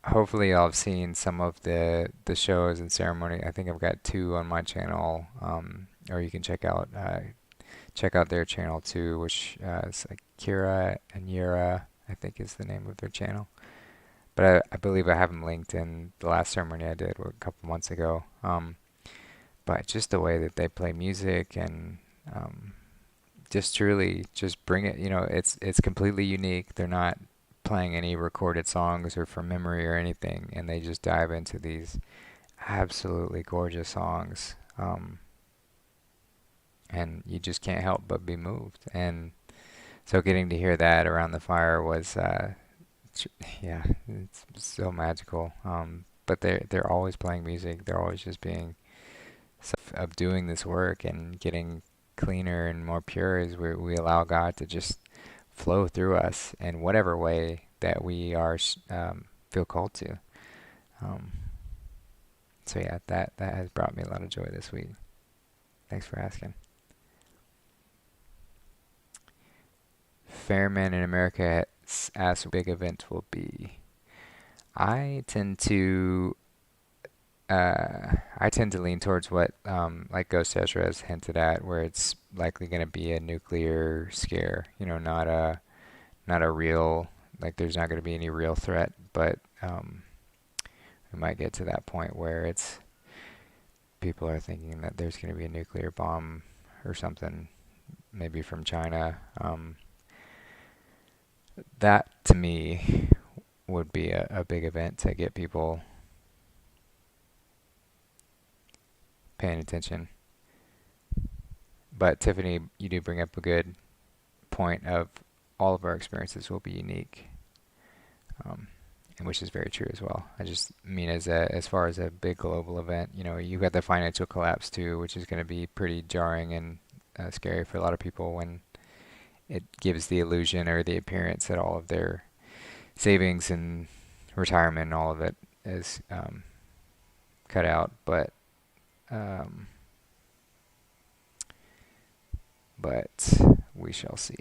hopefully y'all have seen some of the shows and ceremony. I think I've got two on my channel, or you can check out their channel too, which is like Kira and Yura, I think is the name of their channel. But I believe I have them linked in the last ceremony I did a couple months ago. But just the way that they play music and um, just truly just bring it. It's completely unique. They're not playing any recorded songs or from memory or anything, and they just dive into these absolutely gorgeous songs. And you just can't help but be moved. And so getting to hear that around the fire was, yeah, it's so magical. But they're always playing music. They're always just being of doing this work and getting cleaner and more pure as we allow God to just flow through us in whatever way that we are feel called to. Um, so yeah, that has brought me a lot of joy this week. Thanks for asking. Fairman in America asks what big event will be. I tend to I tend to lean towards what like Ghost Ezra has hinted at, where it's likely going to be a nuclear scare. Not a real like there's not going to be any real threat, but we might get to that point where it's people are thinking that there's going to be a nuclear bomb or something, maybe from China. That to me would be a big event to get people paying attention. But Tiffany, you do bring up a good point of all of our experiences will be unique, um, and which is very true as well. I just mean as far as a big global event, you got the financial collapse too, which is going to be pretty jarring and scary for a lot of people when it gives the illusion or the appearance that all of their savings and retirement and all of it is cut out. Um, but we shall see.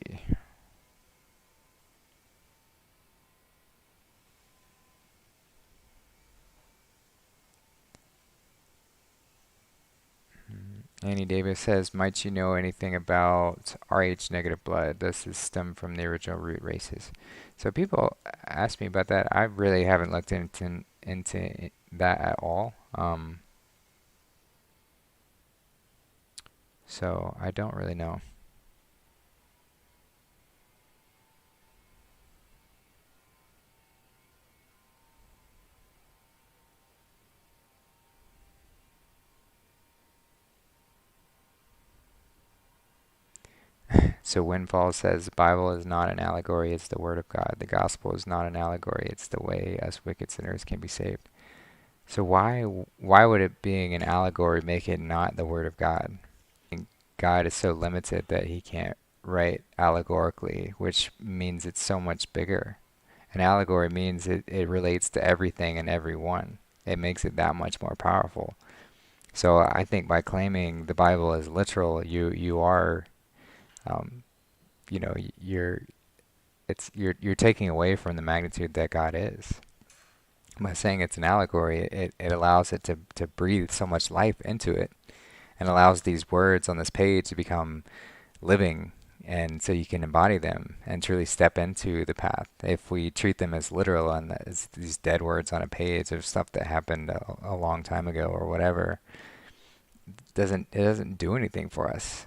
Annie Davis says, might you know anything about Rh negative blood? Does this stem from the original root races? So people ask me about that. I really haven't looked into that at all. So I don't really know. So Windfall says the Bible is not an allegory, it's the Word of God. The gospel is not an allegory, it's the way us wicked sinners can be saved. So why would it being an allegory make it not the Word of God? God is so limited that he can't write allegorically, which means it's so much bigger. An allegory means it relates to everything and everyone. It makes it that much more powerful. So I think by claiming the Bible is literal, you are, um, you know, you're taking away from the magnitude that God is. By saying it's an allegory, it allows it to breathe so much life into it and allows these words on this page to become living and so you can embody them and truly step into the path. If we treat them as literal and as these dead words on a page of stuff that happened a long time ago or whatever, it doesn't do anything for us.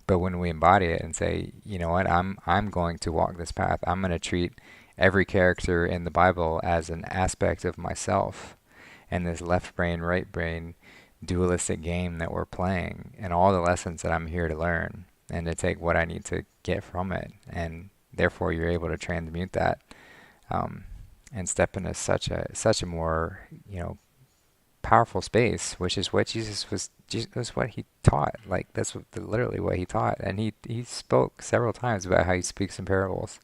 But when we embody it and say, you know what, I'm going to walk this path. I'm going to treat every character in the Bible as an aspect of myself and this left brain, right brain dualistic game that we're playing and all the lessons that I'm here to learn and to take what I need to get from it. And therefore you're able to transmute that and step into such a more, powerful space, which is what Jesus was what he taught. Like that's literally what he taught. And he spoke several times about how he speaks in parables,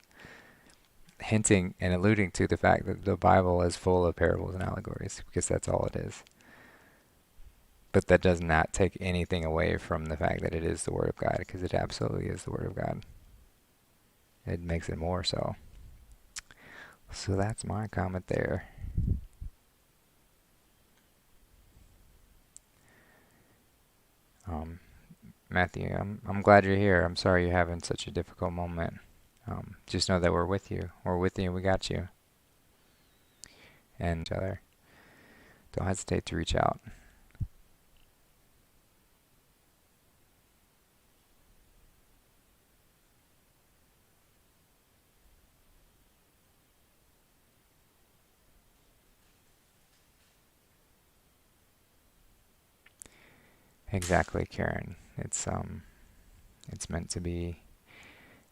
hinting and alluding to the fact that the Bible is full of parables and allegories because that's all it is. But that does not take anything away from the fact that it is the Word of God, because it absolutely is the Word of God. it makes it more so. So that's my comment there. Um, Matthew, I'm glad you're here. I'm sorry you're having such a difficult moment. Just know that we're with you. We're with you. We got you. And each other. Don't hesitate to reach out. Exactly, Karen. It's meant to be.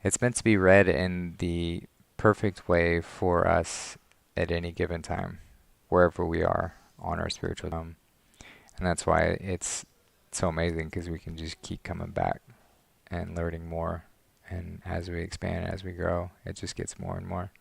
It's meant to be read in the perfect way for us at any given time, wherever we are on our spiritual. And that's why it's so amazing because we can just keep coming back and learning more. And as we expand, as we grow, it just gets more and more.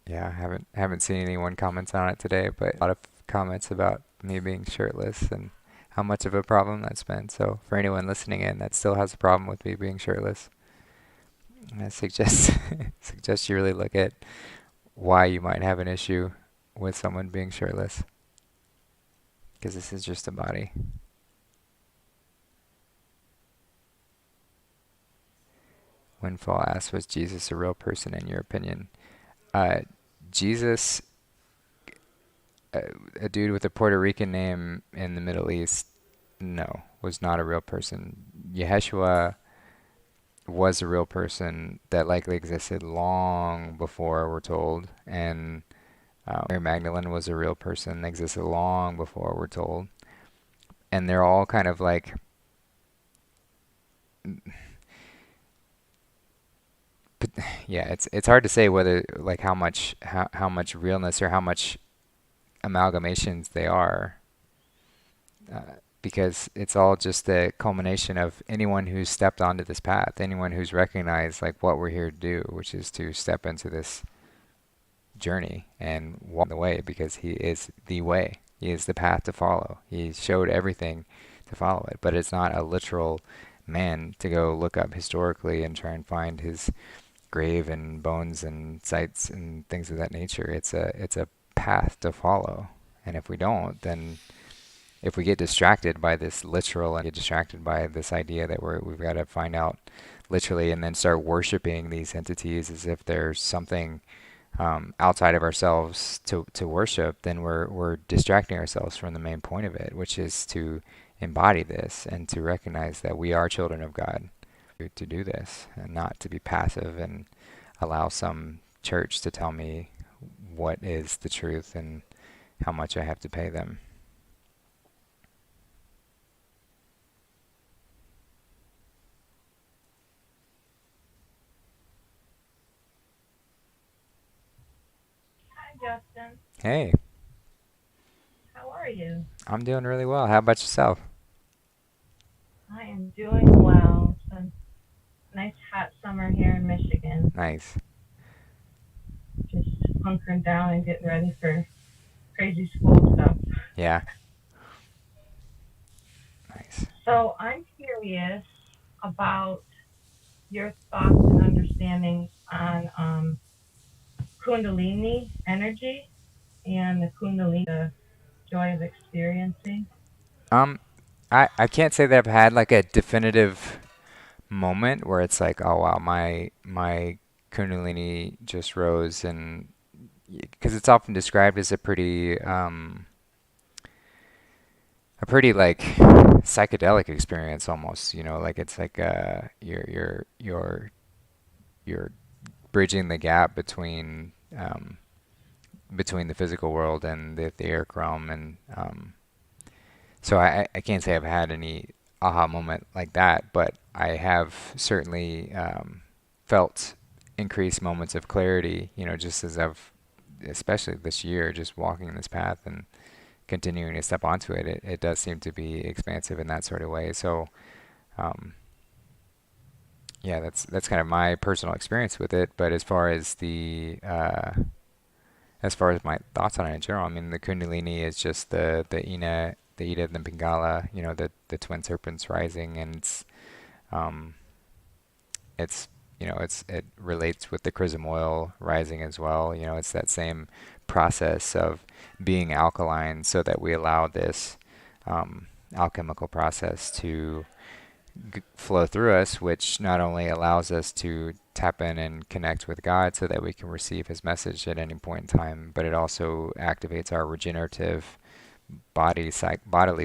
Yeah, I haven't seen anyone comment on it today, but a lot of comments about me being shirtless and how much of a problem that's been. So for anyone listening in that still has a problem with me being shirtless, I suggest suggest you really look at why you might have an issue with someone being shirtless, because this is just a body. Windfall asks, was Jesus a real person in your opinion? Uh, Jesus, uh, a dude with a Puerto Rican name in the Middle East, no, was not a real person. Yeshua was a real person that likely existed long before we're told, and Mary Magdalene was a real person that existed long before we're told, and they're all kind of like, but yeah, it's hard to say whether like how much realness or how much amalgamations they are, uh, because it's all just the culmination of anyone who's stepped onto this path, anyone who's recognized like what we're here to do, which is to step into this journey and walk the way because he is the way. He is the path to follow. He showed everything to follow it, but it's not a literal man to go look up historically and try and find his grave and bones and sites and things of that nature. It's a path to follow. And if we don't, then if we get distracted by this literal and get distracted by this idea that we've got to find out literally and then start worshiping these entities as if there's something outside of ourselves to worship, then we're distracting ourselves from the main point of it, which is to embody this and to recognize that we are children of God to do this and not to be passive and allow some church to tell me what is the truth and how much I have to pay them. Hi, Justin. Hey, How are you? I'm doing really well. How about yourself? I am doing well. It's been a nice hot summer here in Michigan. Nice. Just hunkering down and getting ready for crazy school stuff. Yeah, nice. So I'm curious about your thoughts and understandings on Kundalini energy and the Kundalini, the joy of experiencing. Um, I can't say that I've had like a definitive moment where it's like, oh wow, my Kundalini just rose, and because it's often described as a pretty like psychedelic experience almost, like it's like you're bridging the gap between the physical world and the etheric realm, and so I can't say I've had any aha moment like that, but I have certainly felt increased moments of clarity, just as I've, especially this year, just walking this path and continuing to step onto it, it does seem to be expansive in that sort of way. So, um, yeah, that's kind of my personal experience with it. But as far as my thoughts on it in general, I mean, the Kundalini is just the Ida, and the Pingala, the twin serpents rising, and um, it's it relates with the chrism oil rising as well. It's that same process of being alkaline, so that we allow this alchemical process to flow through us, which not only allows us to tap in and connect with God so that we can receive His message at any point in time, but it also activates our regenerative bodily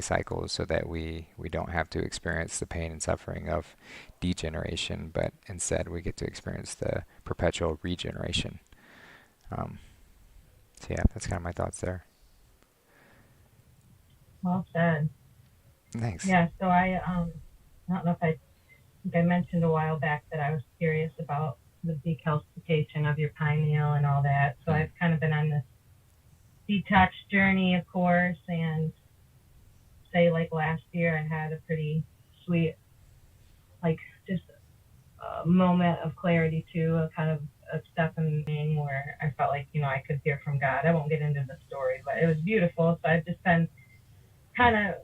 cycles, so that we don't have to experience the pain and suffering of degeneration, but instead we get to experience the perpetual regeneration. Um, so yeah, that's kind of my thoughts there. Well said. Thanks. Yeah, so I don't know if think I mentioned a while back that I was curious about the decalcification of your pineal and all that. So Hmm. I've kind of been on this detox journey, of course, and say like last year I had a pretty sweet, like just a moment of clarity too, a kind of a step in where I felt like, I could hear from God. I won't get into the story, but it was beautiful. So I've just been kind of,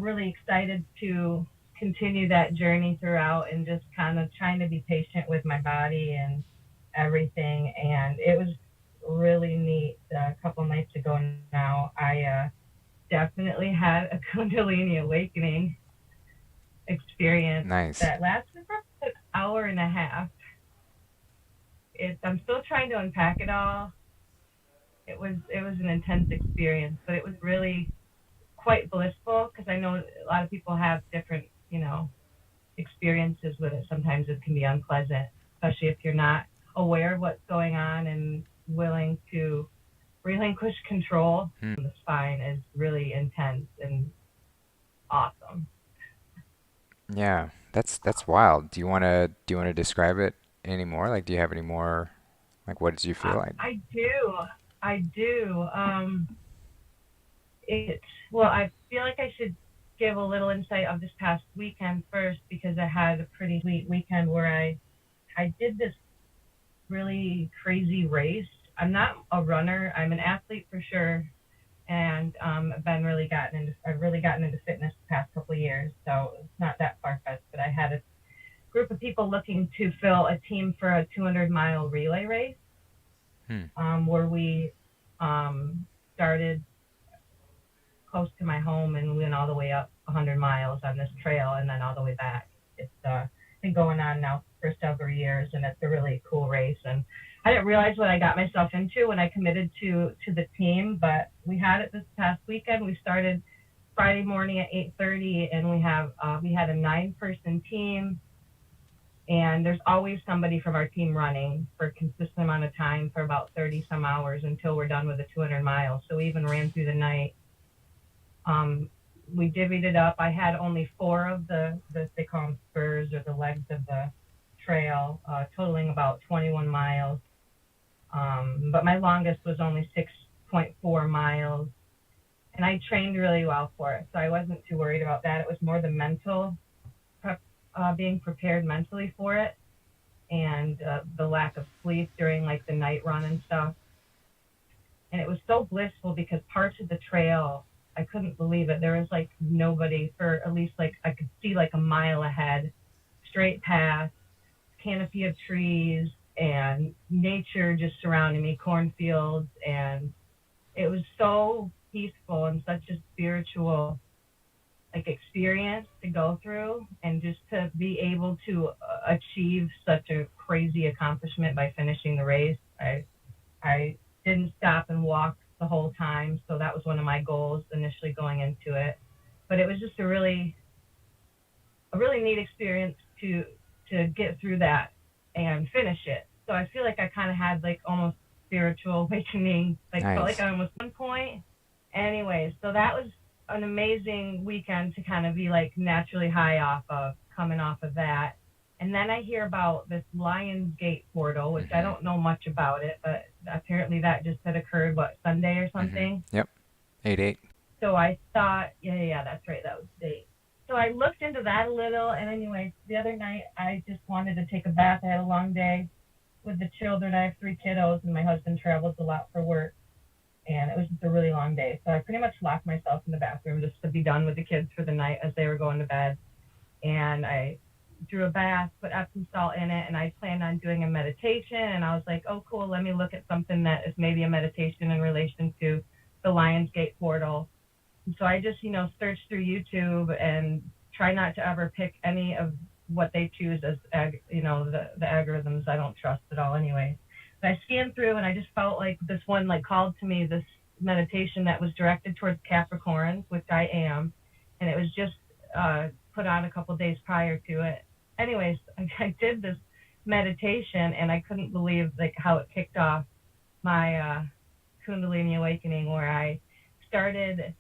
really excited to continue that journey throughout and just kind of trying to be patient with my body and everything. And it was really neat. A couple nights ago now, I definitely had a Kundalini awakening experience Nice. that lasted for an hour and a half. I'm still trying to unpack it all. It was an intense experience, but it was really quite blissful because I know a lot of people have different, experiences with it. Sometimes it can be unpleasant, especially if you're not aware of what's going on and willing to relinquish control. Hmm. The spine is really intense and awesome. Yeah, that's wild. Do you want to describe it any more? Like, do you have any more? Like, what did you feel like? I do. I do. It well, I feel like I should give a little insight of this past weekend first because I had a pretty sweet weekend where I did this really crazy race. I'm not a runner. I'm an athlete for sure, and I've really gotten into fitness the past couple of years. So it's not that far fetched. But I had a group of people looking to fill a team for a 200-mile relay race, Hmm. where we started close to my home and went all the way up 100 miles on this trail and then all the way back. It's been going on now for several years, and it's a really cool race. And I didn't realize what I got myself into when I committed to the team, but we had it this past weekend. We started Friday morning at 8:30, and we had a 9-person team, and there's always somebody from our team running for a consistent amount of time for about 30 some hours until we're done with the 200 miles. So we even ran through the night. um, we divvied it up. I had only 4 of the they call them spurs or the legs of the trail, totaling about 21 miles. But my longest was only 6.4 miles, and I trained really well for it, so I wasn't too worried about that. It was more the mental prep, being prepared mentally for it, and the lack of sleep during like the night run and stuff. And it was so blissful because parts of the trail I couldn't believe it. There was like nobody for at least like I could see like a mile ahead, straight path, canopy of trees, and nature just surrounding me, cornfields, and it was so peaceful and such a spiritual like experience to go through, and just to be able to achieve such a crazy accomplishment by finishing the race. I didn't stop and walk the whole time, so that was one of my goals initially going into it. But it was just a really neat experience to get through that and finish it. So I feel like I kind of had like almost spiritual awakening, like felt like Nice. I almost one point. Anyway, so that was an amazing weekend to kind of be like naturally high off of, coming off of that. And then I hear about this Lionsgate portal, which I Mm-hmm. don't know much about it, but apparently that just had occurred, what, Sunday or Mm-hmm. something? Yep. 8-8. So I thought, yeah, that's right, that was the date. So I looked into that a little, and anyway, the other night I just wanted to take a bath. I had a long day with the children. I have 3 kiddos, and my husband travels a lot for work, and it was just a really long day. So I pretty much locked myself in the bathroom just to be done with the kids for the night as they were going to bed. And I drew a bath, put Epsom salt in it, and I planned on doing a meditation. And I was like, oh, cool, let me look at something that is maybe a meditation in relation to the Lionsgate portal. And so I just, searched through YouTube and try not to ever pick any of what they choose as, the algorithms I don't trust at all anyway. But I scanned through and I just felt like this one like called to me, this meditation that was directed towards Capricorns, which I am, and it was just put on a couple days prior to it. Anyways, I did this meditation and I couldn't believe like how it kicked off my Kundalini awakening, where I started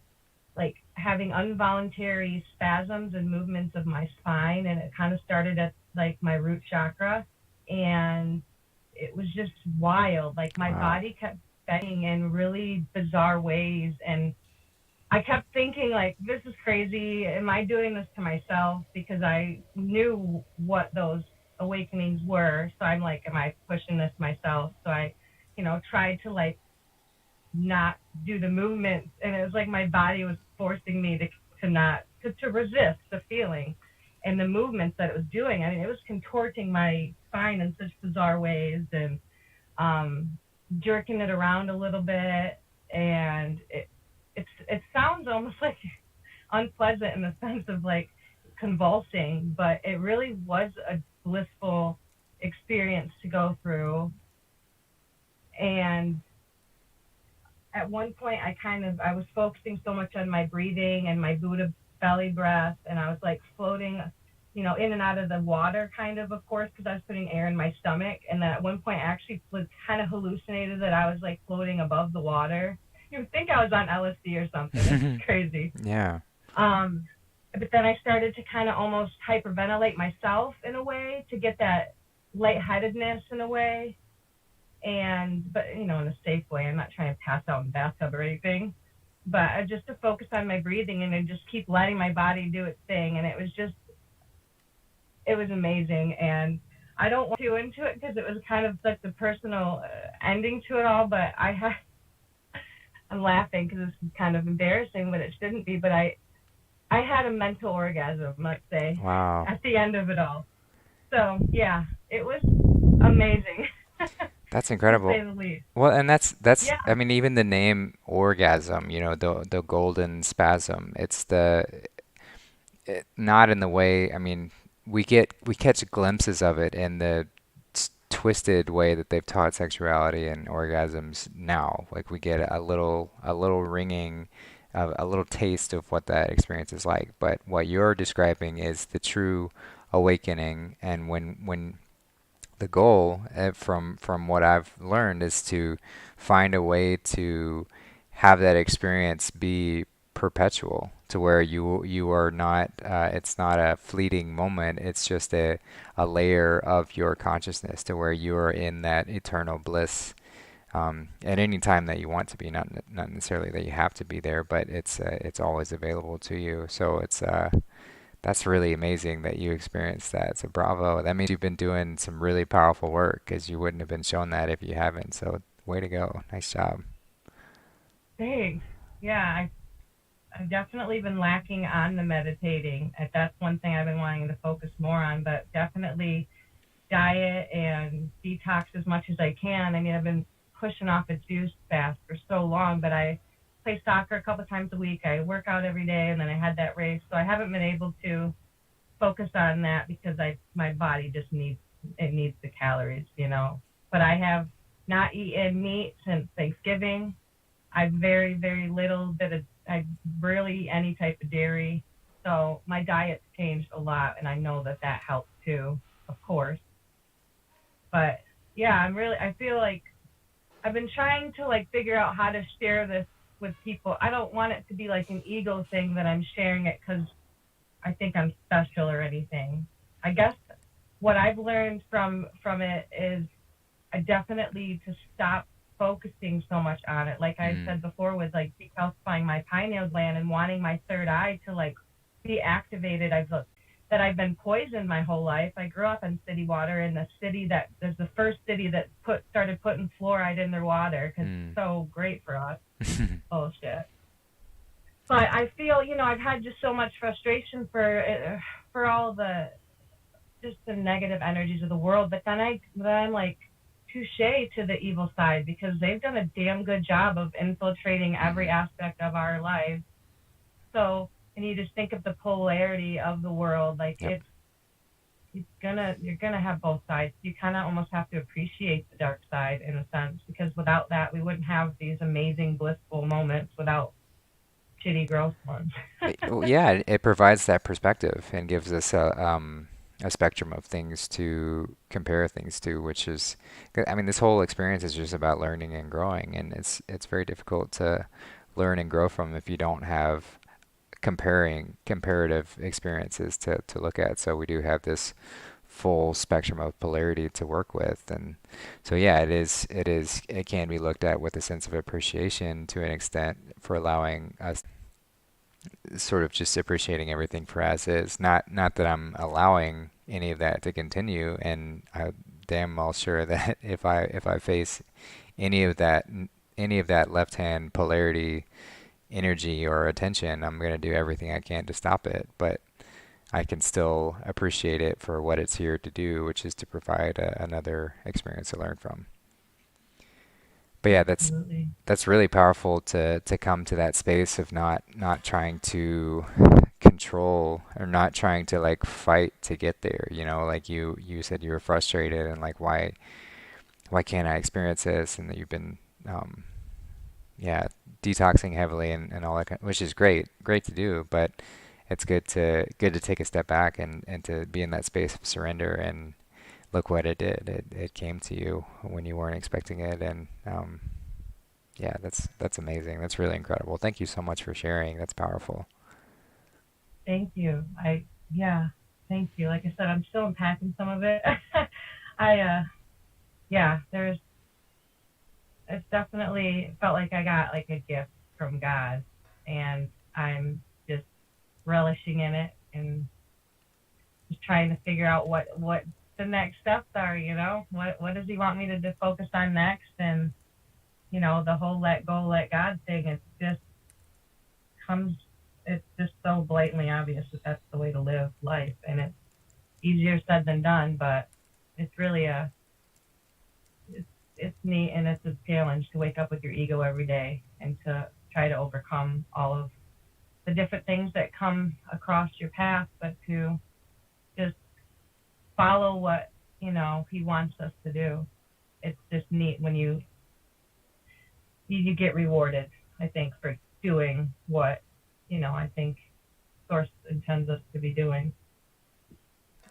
like having involuntary spasms and movements of my spine, and it kind of started at like my root chakra, and it was just wild. Like my Wow. body kept bending in really bizarre ways, and I kept thinking like, this is crazy. Am I doing this to myself? Because I knew what those awakenings were. So I'm like, am I pushing this myself? So I, tried to like not do the movements, and it was like my body was forcing me to not to resist the feeling and the movements that it was doing. I mean, it was contorting my spine in such bizarre ways, and um jerking it around a little bit, and it sounds almost like unpleasant in the sense of like convulsing, but it really was a blissful experience to go through. And at one point I was focusing so much on my breathing and my Buddha belly breath, and I was like floating, in and out of the water, kind of course, because I was putting air in my stomach. And then at one point I actually was kind of hallucinated that I was like floating above the water. You would think I was on LSD or something. It's crazy. Yeah. Um, but then I started to kind of almost hyperventilate myself in a way to get that lightheadedness in a way, and but in a safe way. I'm not trying to pass out in the bathtub or anything, but just to focus on my breathing and then just keep letting my body do its thing. And it was amazing. And I don't want to go into it because it was kind of like the personal ending to it all. But I'm laughing because it's kind of embarrassing, but it shouldn't be. But I had a mental orgasm, let's say, Wow. at the end of it all. So yeah, it was amazing, That's to say incredible. the least. Well, and that's Yeah. I mean even the name orgasm, the golden spasm. Not in the way, I mean, we catch glimpses of it in the twisted way that they've taught sexuality and orgasms now. Like we get a little ringing, a little taste of what that experience is like. But what you're describing is the true awakening, and when the goal, from what I've learned, is to find a way to have that experience be perpetual, to where you are not, it's not a fleeting moment, it's just a layer of your consciousness, to where you are in that eternal bliss, at any time that you want to be, not necessarily that you have to be there, but it's always available to you. So that's really amazing that you experienced that. So bravo. That means you've been doing some really powerful work, because you wouldn't have been shown that if you haven't. So way to go. Nice job. Thanks. Yeah, I've definitely been lacking on the meditating. That's one thing I've been wanting to focus more on, but definitely diet and detox as much as I can. I mean, I've been pushing off a juice fast for so long, but I play soccer a couple times a week. I work out every day, and then I had that race, so I haven't been able to focus on that because my body just needs the calories. But I have not eaten meat since Thanksgiving. I very, very little bit of, I rarely eat any type of dairy. So my diet's changed a lot, and I know that that helps too, of course. But yeah, I feel like I've been trying to like figure out how to share this with people. I don't want it to be like an ego thing that I'm sharing it because I think I'm special or anything. I guess what I've learned from it is I definitely to stop focusing so much on it. Like I Mm. said before, with like decalcifying my pineal gland and wanting my third eye to like be activated. I've looked that I've been poisoned my whole life. I grew up in city water in the city that there's the first city that started putting fluoride in their water because Mm. it's so great for us. Bullshit. But I feel, I've had just so much frustration for all the just the negative energies of the world. But then I'm like touche to the evil side because they've done a damn good job of infiltrating every Mhm. aspect of our life. So, and you just think of the polarity of the world, like Yep. you're gonna have both sides. You kind of almost have to appreciate the dark side in a sense because without that, we wouldn't have these amazing blissful moments without shitty gross ones. Well, yeah, it provides that perspective and gives us a spectrum of things to compare things to, which is, I mean, this whole experience is just about learning and growing, and it's very difficult to learn and grow from if you don't have comparative experiences to look at. So we do have this full spectrum of polarity to work with, and so yeah, it can be looked at with a sense of appreciation to an extent for allowing us sort of just appreciating everything for as is. Not that I'm allowing any of that to continue, and I damn well sure that if I face any of that any of that left hand polarity energy or attention, I'm going to do everything I can to stop it. But I can still appreciate it for what it's here to do, which is to provide another experience to learn from. But yeah, Absolutely. that's really powerful to come to that space of not trying to control or not trying to like fight to get there. You know, like you said you were frustrated and like why can't I experience this? And that you've been um, yeah detoxing heavily and all that, which is great to do. But it's good to take a step back and to be in that space of surrender and look what it did. It came to you when you weren't expecting it, and yeah, that's amazing. That's really incredible. Thank you so much for sharing. That's powerful. Thank you. Yeah, thank you. Like I said, I'm still unpacking some of it. I, yeah, it's definitely felt like I got like a gift from God, and I'm just relishing in it and just trying to figure out what the next steps are. What does He want me to focus on next? And the whole let go, let God thing. Comes. It's just so blatantly obvious that that's the way to live life, and it's easier said than done. But it's really it's, it's neat and it's a challenge to wake up with your ego every day and to try to overcome all of the different things that come across your path, but to just follow what He wants us to do. It's just neat when you get rewarded. I think for doing what I think Source intends us to be doing.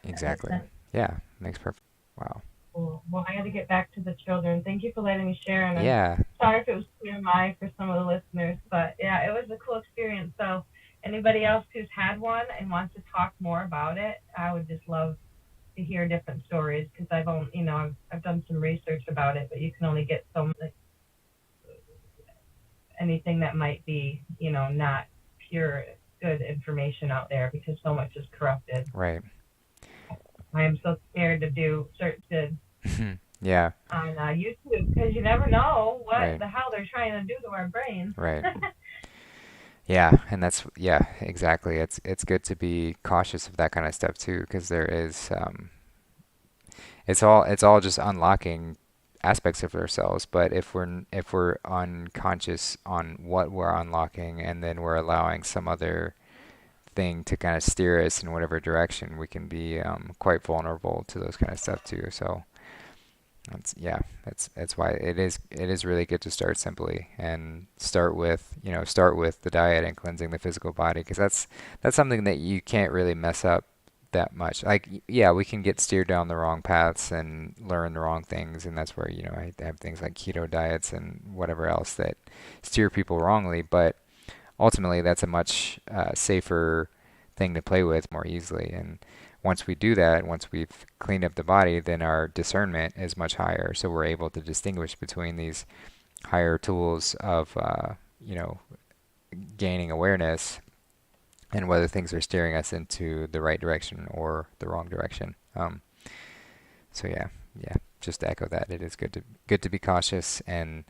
That makes Exactly. sense. Yeah, makes perfect. Wow. Cool. Well, I got to get back to the children. Thank you for letting me share, and I'm Yeah, sorry if it was TMI for some of the listeners, but yeah, it was a cool experience. So, anybody else who's had one and wants to talk more about it, I would just love to hear different stories because I've only, I've done some research about it, but you can only get so much, anything that might be, not pure good information out there because so much is corrupted. right. I am so scared to do search Yeah, on YouTube because you never know what right, the hell they're trying to do to our brains. right. Yeah, and yeah, exactly. It's good to be cautious of that kind of stuff too, because there is it's all just unlocking aspects of ourselves. But if we're unconscious on what we're unlocking, and then we're allowing some other thing to kind of steer us in whatever direction, we can be quite vulnerable to those kind of stuff too. So yeah, that's why it is really good to start simply and start with the diet and cleansing the physical body, because that's something that you can't really mess up that much. Like yeah, we can get steered down the wrong paths and learn the wrong things, and that's where I have things like keto diets and whatever else that steer people wrongly. But ultimately, that's a much safer thing to play with more easily. And once we do that, once we've cleaned up the body, then our discernment is much higher. So we're able to distinguish between these higher tools of you know, gaining awareness and whether things are steering us into the right direction or the wrong direction. So yeah, yeah, just to echo that, it is good to be cautious, and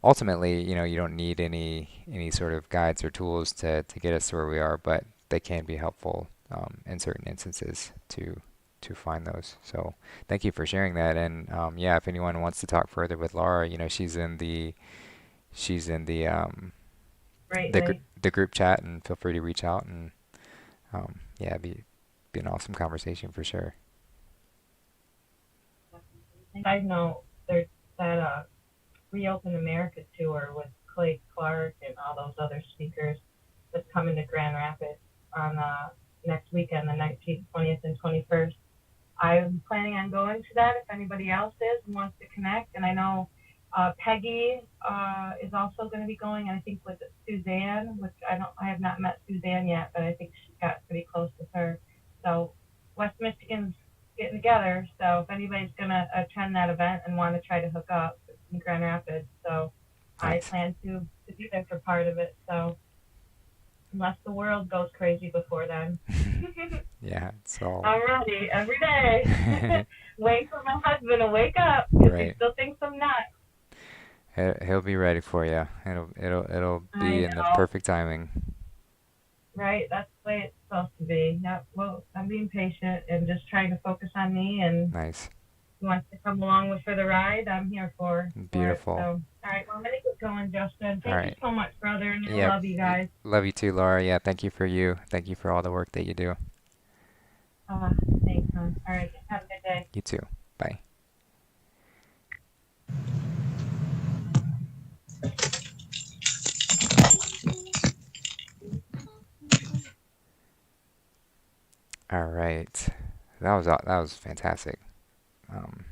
ultimately, you know, you don't need any sort of guides or tools to get us to where we are, but they can be helpful in certain instances to find those. So thank you for sharing that. And yeah, if anyone wants to talk further with Laura, you know, she's in Great Lake. the group chat, and feel free to reach out, and yeah, be an awesome conversation for sure. Side note, there's that Reopen America tour with Clay Clark and all those other speakers that's coming to Grand Rapids on next weekend, the 19th, 20th, and 21st. I'm planning on going to that if anybody else is and wants to connect. And I know Peggy is also going to be going, and I think with Suzanne, which I have not met Suzanne yet, but I think she got pretty close with her. So West Michigan's getting together. So if anybody's going to attend that event and want to try to hook up, it's in Grand Rapids. So I Nice. plan to be there for part of it. So unless the world goes crazy before then. Yeah, it's all I'm ready every day. Wait for my husband to wake up because he right. still thinks I'm nuts. He'll be ready for you. It'll I be in the know, perfect timing. right? That's the way it's supposed to be. Yeah, well, I'm being patient and just trying to focus on me. And Nice. who wants to come along with for the ride, I'm here for it. So, Beautiful. all right, well, I'm gonna get going, Justin. All Thank you right. so much, brother, and I Yeah. love you guys. Love you too, Laura. Yeah, thank you for you. Thank you for all the work that you do. Uh, thanks, hon. All right, have a good day. You too. Bye. All right. That was fantastic. Um,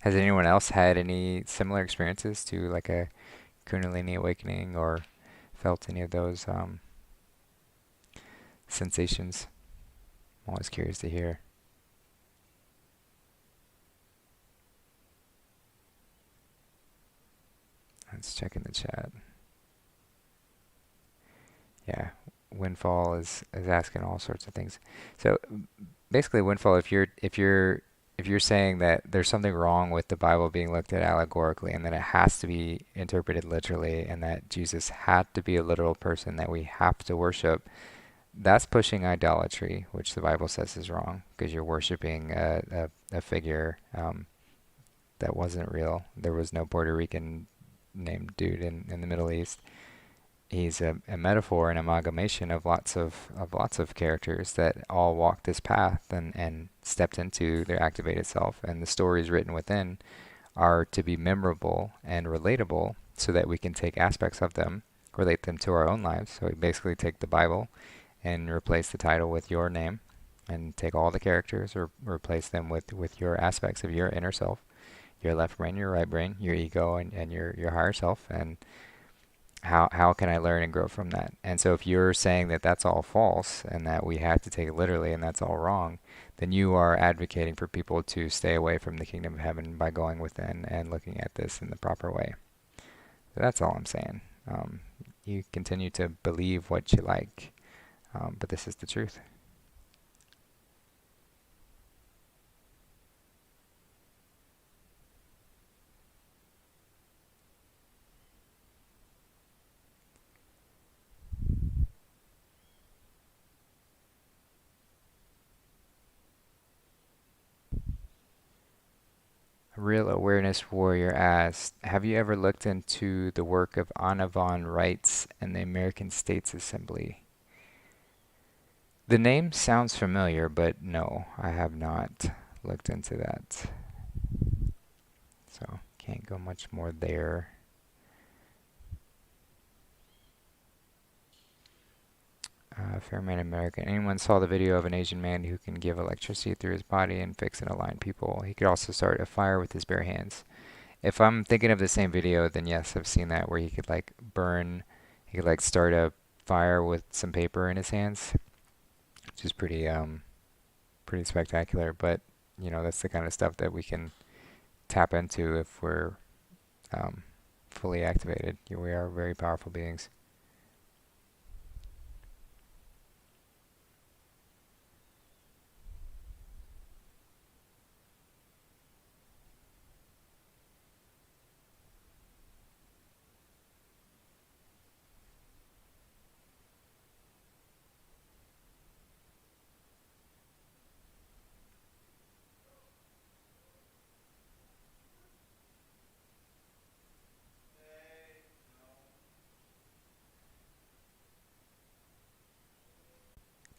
has anyone else had any similar experiences to like a Kundalini awakening or felt any of those sensations? I'm always curious to hear. Let's check in the chat. Yeah, Windfall is asking all sorts of things. So basically, Windfall, if you're saying that there's something wrong with the Bible being looked at allegorically, and that it has to be interpreted literally, and that Jesus had to be a literal person that we have to worship, that's pushing idolatry, which the Bible says is wrong, because you're worshiping a figure that wasn't real. There was no Puerto Rican named dude in the Middle East. He's a metaphor, an amalgamation of lots of characters that all walked this path and stepped into their activated self. And the stories written within are to be memorable and relatable so that we can take aspects of them, relate them to our own lives. So we basically take the Bible and replace the title with your name, and take all the characters or replace them with your aspects of your inner self, your left brain, your right brain, your ego, and your higher self. And how can I learn and grow from that? And so if you're saying that that's all false and that we have to take it literally and that's all wrong, then you are advocating for people to stay away from the kingdom of heaven by going within and looking at this in the proper way. So that's all I'm saying. You continue to believe what you like, but this is the truth. Real Awareness Warrior asked, have you ever looked into the work of Anna von Reitz and the American States Assembly? The name sounds familiar, but no, I have not looked into that. So can't go much more there. Fairman American. Anyone saw the video of an Asian man who can give electricity through his body and fix and align people? He could also start a fire with his bare hands. If I'm thinking of the same video, then yes, I've seen that where he could like burn, he could like start a fire with some paper in his hands, which is pretty spectacular. But you know, that's the kind of stuff that we can tap into um, fully activated. We are very powerful beings.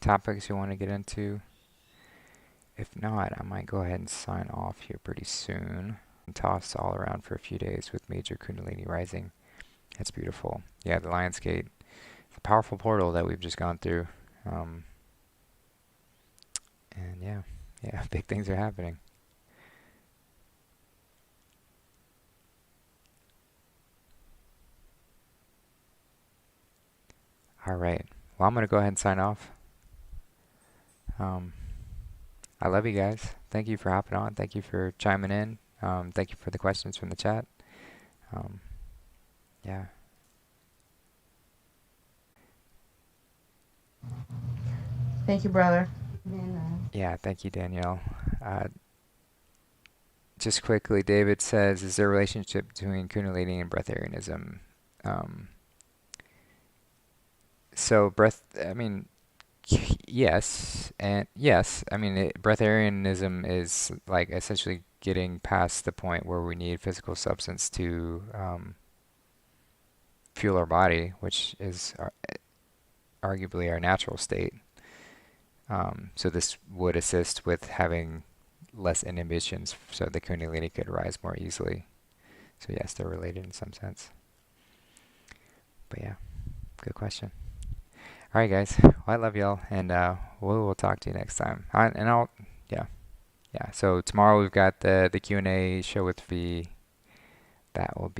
Topics you want to get into? If not, I might go ahead and sign off here pretty soon. And toss all around for a few days with major Kundalini rising. It's beautiful. Yeah, the Lion's Gate. It's a powerful portal that we've just gone through. Um, and yeah, big things are happening. All right. Well, I'm going to go ahead and sign off. Um, I love you guys. Thank you for hopping on. Thank you for chiming in. Thank you for the questions from the chat. Um, yeah. Thank you, brother. Yeah, thank you, Danielle. Uh, just quickly, David says, is there a relationship between Kundalini and breatharianism? Um, so I mean, yes, and yes. I mean, breatharianism is like essentially getting past the point where we need physical substance to fuel our body, which is arguably our natural state. So this would assist with having less inhibitions so the Kundalini could rise more easily. So yes, they're related in some sense. But yeah, good question. All right, guys. Well, I love y'all, and we'll talk to you next time. Yeah, yeah. So tomorrow we've got the Q&A show with V. That will be